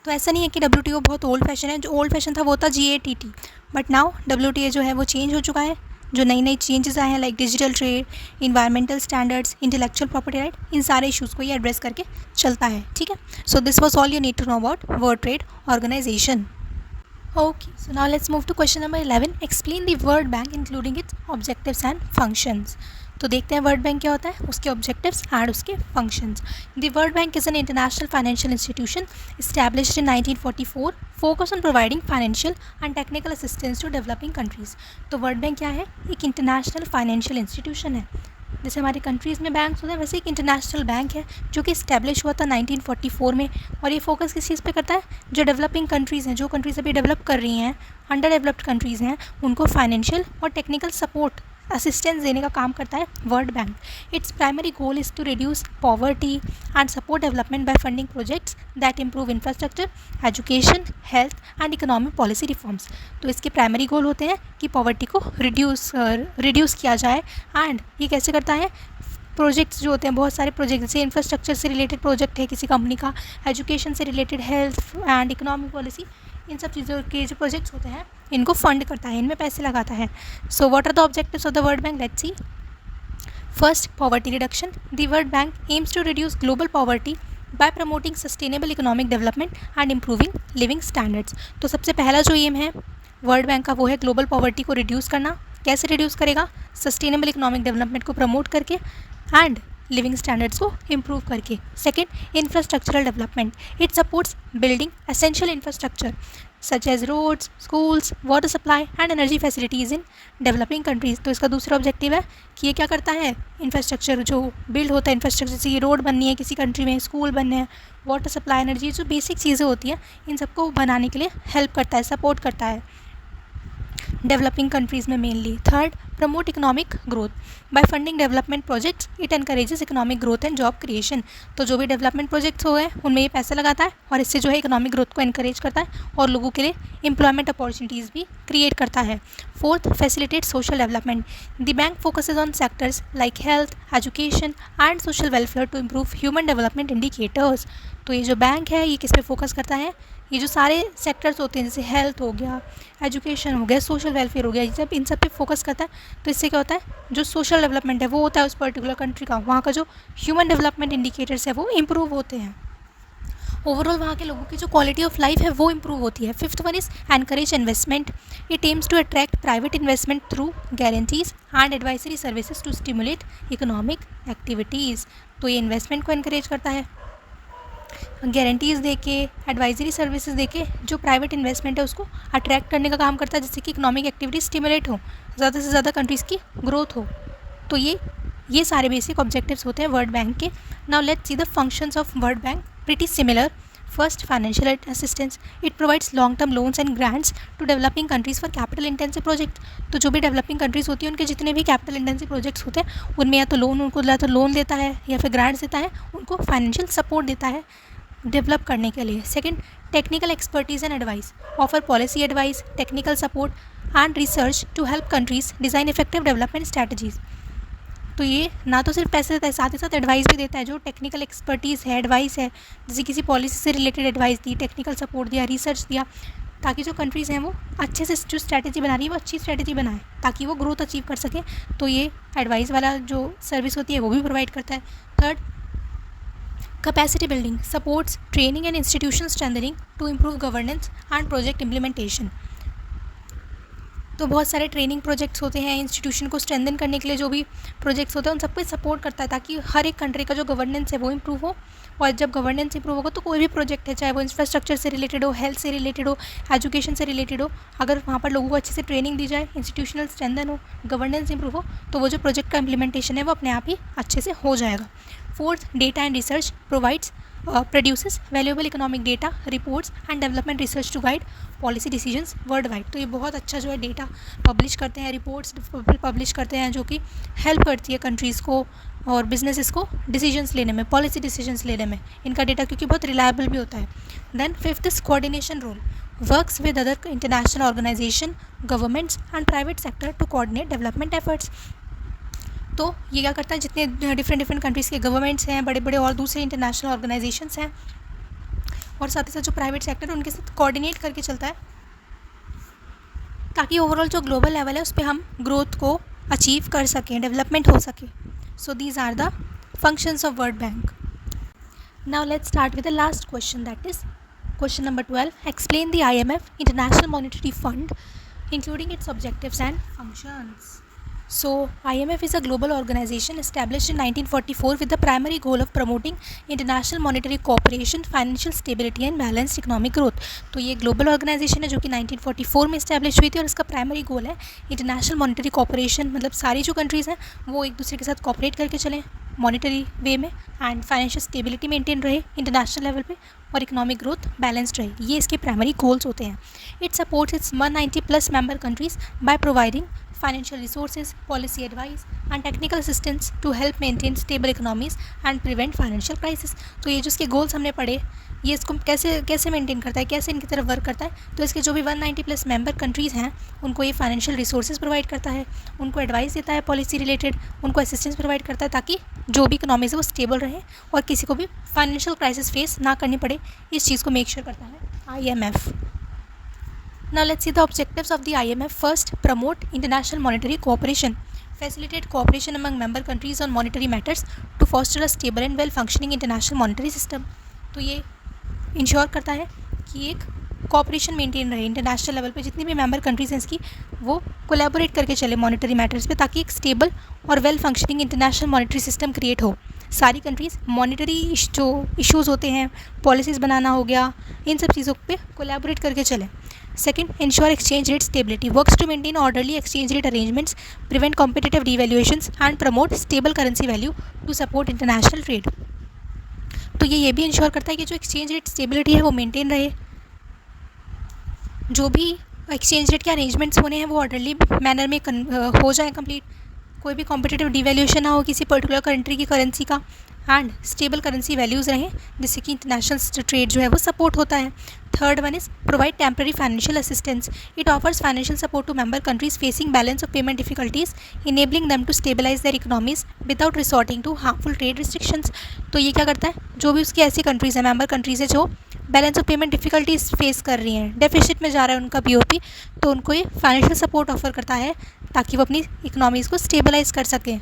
तो ऐसा नहीं है कि WTO बहुत ओल्ड फैशन है, जो ओल्ड फैशन था वो था GATT, बट नाउ WTO जो है वो चेंज हो चुका है। जो नई नई चेंजेस आए हैं like digital trade, environmental standards, intellectual property right, इन सारे इशूज़ को ये एड्रेस करके चलता है। ठीक है, so this was all you need to know about world trade organization. Okay, so now let's move to question number 11. Explain the World Bank including its objectives and functions. तो देखते हैं वर्ल्ड बैंक क्या होता है, उसके objectives and उसके functions. The world bank is an international financial institution established in 1944, focus on providing financial and technical assistance to developing countries। तो world bank क्या है, एक इंटरनेशनल फाइनेंशियल इंस्टीट्यूशन है। जैसे हमारी कंट्रीज़ में बैंक्स होते हैं वैसे एक इंटरनेशनल बैंक है जो कि इस्टेब्लिश हुआ था 1944 में। और ये फोकस किस चीज़ पे करता है, जो डेवलपिंग कंट्रीज़ हैं, जो कंट्रीज़ अभी डेवलप कर रही हैं, अंडर डेवलप्ड कंट्रीज़ हैं, उनको फाइनेंशियल और टेक्निकल सपोर्ट असिस्टेंस देने का काम करता है world bank. Its primary goal is to reduce poverty and support development by funding projects that improve infrastructure, education, health and economic policy reforms. तो इसके प्राइमरी गोल होते हैं कि पॉवर्टी को रिड्यूस किया जाए। एंड ये कैसे करता है, प्रोजेक्ट्स जो होते हैं, बहुत सारे प्रोजेक्ट, जैसे इंफ्रास्ट्रक्चर से रिलेटेड प्रोजेक्ट है किसी कंपनी का, एजुकेशन से related, health and economic policy, इन सब चीज़ों के जो प्रोजेक्ट्स होते हैं इनको फंड करता है, इनमें पैसे लगाता है। So what are the objectives of the world bank, let's see. First, poverty reduction. The world bank aims to reduce global poverty by promoting sustainable economic development and improving living standards. तो सबसे पहला जो M है world bank का वो है global poverty को reduce करना। कैसे रिड्यूस करेगा, सस्टेनेबल इकोनॉमिक डेवलपमेंट को प्रमोट करके एंड लिविंग स्टैंडर्ड्स को इम्प्रूव करके। Second, infrastructural development. It supports building essential infrastructure such as roads, schools, water supply and energy facilities in developing countries. तो इसका दूसरा ऑब्जेक्टिव है कि ये क्या करता है, इंफ्रास्ट्रक्चर जो बिल्ड होता है, इंफ्रास्ट्रक्चर जैसे ये रोड बननी है किसी कंट्री में, स्कूल बनने हैं, वाटर सप्लाई, एनर्जी, जो बेसिक चीज़ें होती हैं इन सबको बनाने के लिए हेल्प करता है, सपोर्ट करता है डेवलपिंग कंट्रीज़ में mainly. Third, promote economic growth by funding development projects. It encourages economic growth and job creation. तो जो भी डेवलपमेंट प्रोजेक्ट्स हो गए उनमें ये पैसे लगाता है और इससे जो है इकोनॉमिक ग्रोथ को एनकरेज करता है और लोगों के लिए एम्प्लॉयमेंट अपॉर्चुनिटीज़ भी क्रिएट करता है। Fourth, facilitate social development. The bank focuses on sectors like health, education and social welfare to improve human development indicators. तो ये जो बैंक है ये किस पे फोकस करता है, ये जो सारे सेक्टर्स होते हैं जैसे हेल्थ हो गया, एजुकेशन हो गया, सोशल वेलफेयर हो गया, जब इन सब पे फोकस करता है तो इससे क्या होता है, जो सोशल डेवलपमेंट है वो होता है उस पर्टिकुलर कंट्री का, वहाँ का जो ह्यूमन डेवलपमेंट इंडिकेटर्स है वो इम्प्रूव होते हैं। ओवरऑल वहाँ के लोगों की जो क्वालिटी ऑफ लाइफ है वो इम्प्रूव होती है। Fifth one is encourage investment. It aims to attract private investment through guarantees and advisory services to stimulate economic activities. तो ये इन्वेस्टमेंट को इनकरेज करता है, गारंटीज़ दे के, एडवाइजरी सर्विसेज दे के जो प्राइवेट इन्वेस्टमेंट है उसको अट्रैक्ट करने का काम करता है, जिससे कि इकोनॉमिक एक्टिविटी स्टिमुलेट हो, ज़्यादा से ज़्यादा कंट्रीज़ की ग्रोथ हो। तो ये सारे बेसिक ऑब्जेक्टिव्स होते हैं वर्ल्ड बैंक के। Now let's see the functions of world bank, pretty similar. First, financial assistance. It provides long term loans and grants to developing countries for capital intensive project. तो जो भी developing countries होती हैं उनके जितने भी capital intensive projects होते हैं उनमें या तो लोन देता है या फिर ग्रांट्स देता है, उनको फाइनेंशियल सपोर्ट देता है डेवलप करने के लिए। Second, technical expertise and advice. Offer policy advice, technical support and research to help countries design effective development strategies. तो ये ना तो सिर्फ पैसे देता है, साथ ही साथ एडवाइस भी देता है। जो टेक्निकल एक्सपर्टीज़ है, एडवाइस है, जैसे किसी पॉलिसी से रिलेटेड एडवाइस दी, टेक्निकल सपोर्ट दिया, रिसर्च दिया, ताकि जो कंट्रीज़ हैं वो अच्छे से जो स्ट्रैटेजी बना रही है वो अच्छी स्ट्रैटेजी बनाए ताकि वो ग्रोथ अचीव कर सकें। तो ये एडवाइस वाला जो सर्विस होती है वो भी प्रोवाइड करता है। Third, capacity building, supports training and institution strengthening to improve governance and project implementation। तो बहुत सारे ट्रेनिंग प्रोजेक्ट्स होते हैं, इंस्टीट्यूशन को स्ट्रेंथन करने के लिए जो भी प्रोजेक्ट्स होते हैं उन सबको सपोर्ट करता है ताकि हर एक कंट्री का जो गवर्नेंस है वो इम्प्रूव हो। और जब गवर्नेंस इंप्रूव होगा तो कोई भी प्रोजेक्ट है, चाहे वो इंफ्रास्ट्रक्चर से रिलेटेड हो, हेल्थ से रिलेटेड हो, एजुकेशन से रिलेटेड हो, अगर वहाँ पर लोगों को अच्छे से ट्रेनिंग दी जाए, इंस्टीट्यूशनल स्ट्रेंथन हो, गवर्नेंस इंप्रूव हो, तो वो जो प्रोजेक्ट का इम्प्लीमेंटेशन है वो अपने आप ही अच्छे से हो जाएगा। Fourth, data and research provides produces valuable economic data, reports and development research to guide policy decisions worldwide। तो ये बहुत अच्छा जो है डेटा पब्लिश करते हैं, रिपोर्ट्स पब्लिश करते हैं जो कि हेल्प करती है कंट्रीज़ को और बिजनेसेस को डिसीजंस लेने में, पॉलिसी डिसीजंस लेने में इनका डेटा, क्योंकि बहुत रिलायबल भी होता है। Then fifth is coordination role, works with other international organization, governments and private sector to coordinate development efforts. तो ये क्या करता है, जितने डिफरेंट कंट्रीज़ के गवर्नमेंट्स हैं, बड़े बड़े और दूसरे इंटरनेशनल ऑर्गेनाइजेशंस हैं और साथ ही साथ जो प्राइवेट सेक्टर है उनके साथ कोऑर्डिनेट करके चलता है ताकि ओवरऑल जो ग्लोबल लेवल है उस पर हम ग्रोथ को अचीव कर सकें, डेवलपमेंट हो सके। So these are the functions of world bank. Now let's start with the last question, that is question number 12। Explain the IMF, international monetary fund, including its objectives and functions. So, IMF is a global organization established in 1944 with the primary goal of promoting international monetary cooperation, financial stability and balanced economic growth। तो ये global organisation है जो कि 1944 में establish हुई थी और इसका प्राइमरी गोल है इंटरनेशनल मॉनेटरी कॉपरेशन, मतलब सारी जो कंट्रीज़ हैं वो एक दूसरे के साथ कॉपरेट करके चलें मॉनेटरी वे में, एंड फाइनेंशियल स्टेबिलिटी मेंटेन रहे इंटरनेशनल लेवल पे और इकोनॉमिक ग्रोथ बैलेंस्ड रहे। ये इसके प्राइमरी गोल्स होते हैं। It supports it's 190+ member countries by providing financial resources, policy advice and technical assistance to help maintain stable economies and prevent financial crisis। तो ये जो इसके गोल्स हमने पढ़े, ये इसको कैसे मेंटेन करता है, कैसे इनकी तरफ वर्क करता है। तो इसके जो भी 190+ मेंबर कंट्रीज़ हैं उनको ये फाइनेंशियल रिसोर्सेज प्रोवाइड करता है, उनको एडवाइस देता है पॉलिसी रिलेटेड, उनको असिस्टेंस प्रोवाइड करता है ताकि जो भी इकोनॉमीज़ है वो स्टेबल रहे और किसी को भी फाइनेंशियल क्राइसिस फेस ना करनी पड़े। इस चीज़ को मेक श्योर करता है IMF। Now let's see the objectives of the IMF. First, promote international monetary cooperation, facilitate cooperation among member countries on monetary matters to foster a stable and well functioning international monetary system। तो ये ensure करता है कि एक corporation maintain रहे international level पे, जितनी भी मेंबर कंट्रीज हैं इसकी वो कोलैबोरेट करके चले मॉनेटरी मैटर्स पे ताकि एक स्टेबल और well functioning international monetary system create हो। सारी कंट्रीज़ मॉनेटरी जो इश्यूज़ होते हैं, पॉलिसीज़ बनाना हो गया, इन सब चीज़ों पे कोलैबोरेट करके चलें। Second, ensure exchange rate stability, works to maintain orderly exchange rate arrangements, prevent competitive devaluations and promote stable currency value to support international trade। तो ये भी इंश्योर करता है कि जो एक्सचेंज रेट स्टेबिलिटी है वो मेंटेन रहे, जो भी एक्सचेंज रेट के अरेंजमेंट्स होने हैं वो ऑर्डरली मैनर में हो जाए कंप्लीट, कोई भी कॉम्पिटिटिव डिवैल्यूएशन ना हो किसी पर्टिकुलर कंट्री की करेंसी का, एंड स्टेबल करेंसी वैल्यूज़ रहें जिससे कि इंटरनेशनल ट्रेड जो है वो सपोर्ट होता है। Third one is provide temporary financial assistance, it offers financial support to member countries facing balance of payment difficulties, enabling them to stabilise their economies without resorting to harmful trade restrictions. तो ये क्या करता है, जो भी उसकी ऐसी countries हैं, मेंबर कंट्रीज़ है जो balance of payment difficulties face कर रही हैं, डेफिसिट में जा रहा है उनका BOP, तो उनको ये फाइनेंशियल सपोर्ट ऑफर करता है ताकि वो अपनी इकोनॉमीज़ को स्टेबलाइज कर सकें।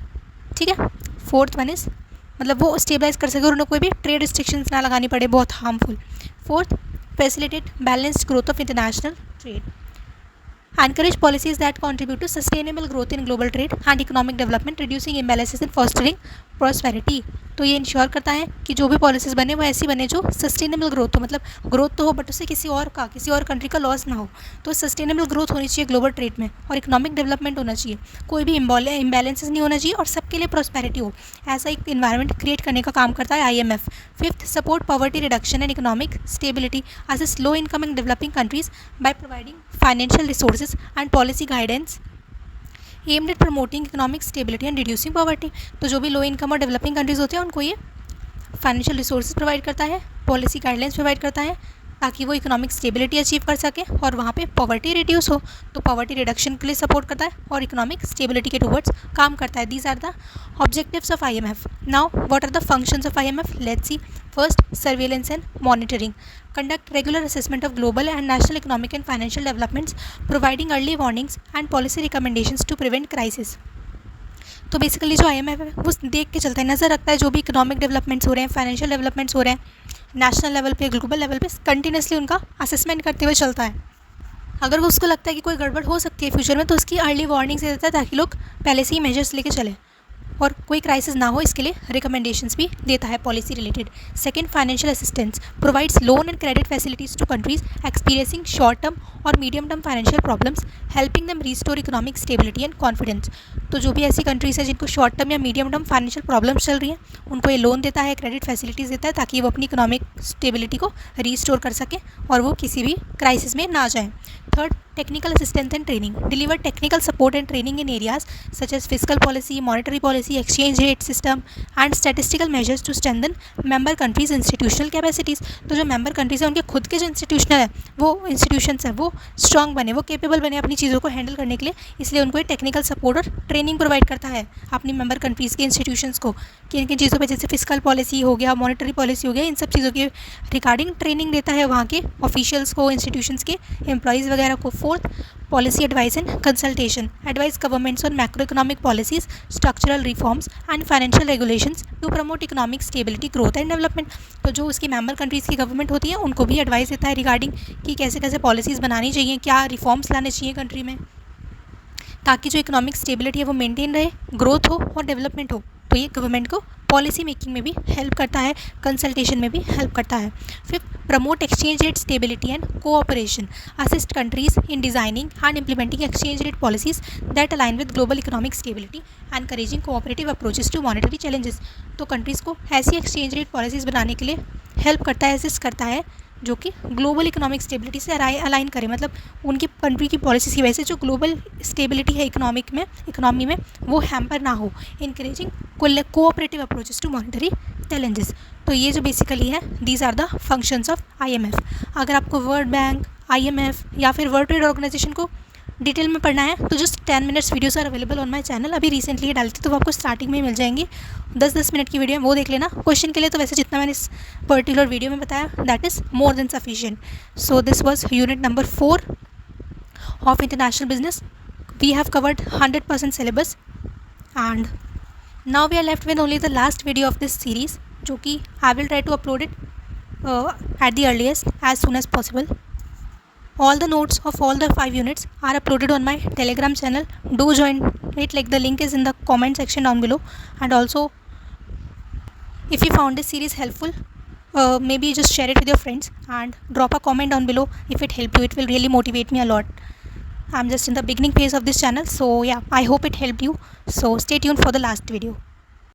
ठीक है। फोर्थ वन इज़ मतलब वो स्टेबलाइज कर सके और उन्हें कोई भी ट्रेड रिस्ट्रिक्शंस ना लगानी पड़े बहुत harmful. Fourth, facilitate balanced growth of international trade, encourage policies that contribute to sustainable growth in global trade and economic development, reducing imbalances and fostering prosperity। तो ये इंश्योर करता है कि जो भी पॉलिसीज़ बने वो ऐसी बने जो सस्टेनेबल ग्रोथ हो, मतलब ग्रोथ तो हो बट उससे किसी और कंट्री का लॉस ना हो। तो सस्टेनेबल ग्रोथ होनी चाहिए ग्लोबल ट्रेड में और इकोनॉमिक डेवलपमेंट होना चाहिए, कोई भी इम्बैलेंसेस नहीं होना चाहिए और सबके लिए प्रॉस्पेरिटी हो, ऐसा एक इन्वायरमेंट क्रिएट करने का काम करता है IMF। Fifth, support poverty reduction and economic stability, assist low income and developing countries by providing financial resources and policy guidance aimed at promoting economic stability and reducing poverty. तो जो भी low income और developing countries होते हैं उनको ये financial resources provide करता है, पॉलिसी गाइडलाइंस प्रोवाइड करता है ताकि वो इकोनॉमिक स्टेबिलिटी अचीव कर सके और वहाँ पे पॉवर्टी रिड्यूस हो। तो पॉवर्टी रिडक्शन के लिए सपोर्ट करता है और इकोनॉमिक स्टेबिलिटी के टुवर्ड्स काम करता है। These are the objectives of IMF। Now what are the functions of IMF? Let's see. First, surveillance and monitoring, conduct regular assessment of global and national economic and financial developments, providing early warnings and policy recommendations to prevent crisis। तो basically जो IMF है वो देख के चलता है, नज़र रखता है जो भी इकोनॉमिक डेवलपमेंट्स हो रहे हैं, फाइनेंशियल डेवलपमेंट्स हो रहे हैं नेशनल लेवल पे, ग्लोबल लेवल पे, कंटिन्यूसली उनका असेसमेंट करते हुए चलता है अगर वो उसको लगता है कि कोई गड़बड़ हो सकती है फ्यूचर में, तो उसकी अर्ली वार्निंग दे देता है ताकि लोग पहले से ही मेजर्स लेके चलें और कोई क्राइसिस ना हो, इसके लिए रिकमेंडेशंस भी देता है policy related. Second, financial assistance provides loan and credit facilities to countries experiencing short term or medium term financial problems, helping them restore economic stability and confidence. तो जो भी ऐसी कंट्रीज है जिनको शॉर्ट टर्म या मीडियम टर्म फाइनेंशियल प्रॉब्लम्स चल रही हैं, उनको ये लोन देता है, क्रेडिट फैसिलिटीज़ देता है ताकि वो अपनी इकोनॉमिक स्टेबिलिटी को रिस्टोर कर सकें और वो किसी भी क्राइसिस में ना जाएं। Third, technical assistance and training deliver technical support and training in areas such as fiscal policy, monetary policy, exchange rate system and statistical measures to strengthen member countries institutional capacities। तो जो member countries हैं उनके खुद के जो institutional है, वो institutions हैं, वो strong बने, वो capable बने अपनी चीज़ों को handle करने के लिए, इसलिए उनको technical support और training provide करता है अपनी member countries के institutions को कि इनकी चीज़ों पे, जैसे fiscal policy हो गया, monetary policy हो गया, इन सब चीज़ों के रिगार्डिंग ट्रेनिंग देता है वहाँ के ऑफिशियल्स को, इंस्टीट्यूशंस के एम्प्लॉयज़ वगैरह को। Fourth, policy advice and consultation advice governments on macro economic policies, structural reforms and financial regulations to promote economic stability, growth and development. तो जो उसकी मेंबर कंट्रीज़ की गवर्नमेंट होती है उनको भी एडवाइस देता है रिगार्डिंग कि कैसे कैसे पॉलिसीज़ बनानी चाहिए, क्या रिफॉर्म्स लाने चाहिए कंट्री में ताकि जो इकोनॉमिक स्टेबिलिटी है वो मेंटेन रहे, ग्रोथ हो और डेवलपमेंट हो। तो ये गवर्नमेंट को पॉलिसी मेकिंग में भी हेल्प करता है, कंसल्टेशन में भी हेल्प करता है। Fifth, promote exchange rate stability and cooperation, assist countries in designing and implementing exchange rate policies that align with global economic stability, encouraging cooperative approaches to monetary challenges. तो countries को ऐसी exchange rate policies बनाने के लिए help करता है, assist करता है जो कि ग्लोबल इकोनॉमिक स्टेबिलिटी से अलाइन करे, मतलब उनकी कंट्री की पॉलिसीज़ की वजह से जो ग्लोबल स्टेबिलिटी है इकोनॉमी में वो हैम्पर ना हो, encouraging cooperative approaches to monetary challenges. तो ये जो बेसिकली है, these are the functions of IMF। अगर आपको वर्ल्ड बैंक, IMF या फिर वर्ल्ड ट्रेड ऑर्गेनाइजेशन को डिटेल में पढ़ना है तो just 10 minutes videos are available on my channel. अभी रिसेंटली ये डाली थी तो वो आपको स्टार्टिंग में मिल जाएंगी, 10-10 मिनट की वीडियो है, वो देख लेना। क्वेश्चन के लिए तो वैसे जितना मैंने इस पर्टिकुलर वीडियो में बताया that is more than sufficient. So this was unit number 4 of international business. We have covered 100% syllabus and now we are left with only the last video of this series, जो कि I will try to upload it at the earliest as soon as possible. All the notes of all the 5 units are uploaded on my Telegram channel. Do join it, like the link is in the comment section down below. And also, if you found this series helpful, maybe just share it with your friends and drop a comment down below if it helped you. It will really motivate me a lot. I'm just in the beginning phase of this channel, so yeah, I hope it helped you. So stay tuned for the last video.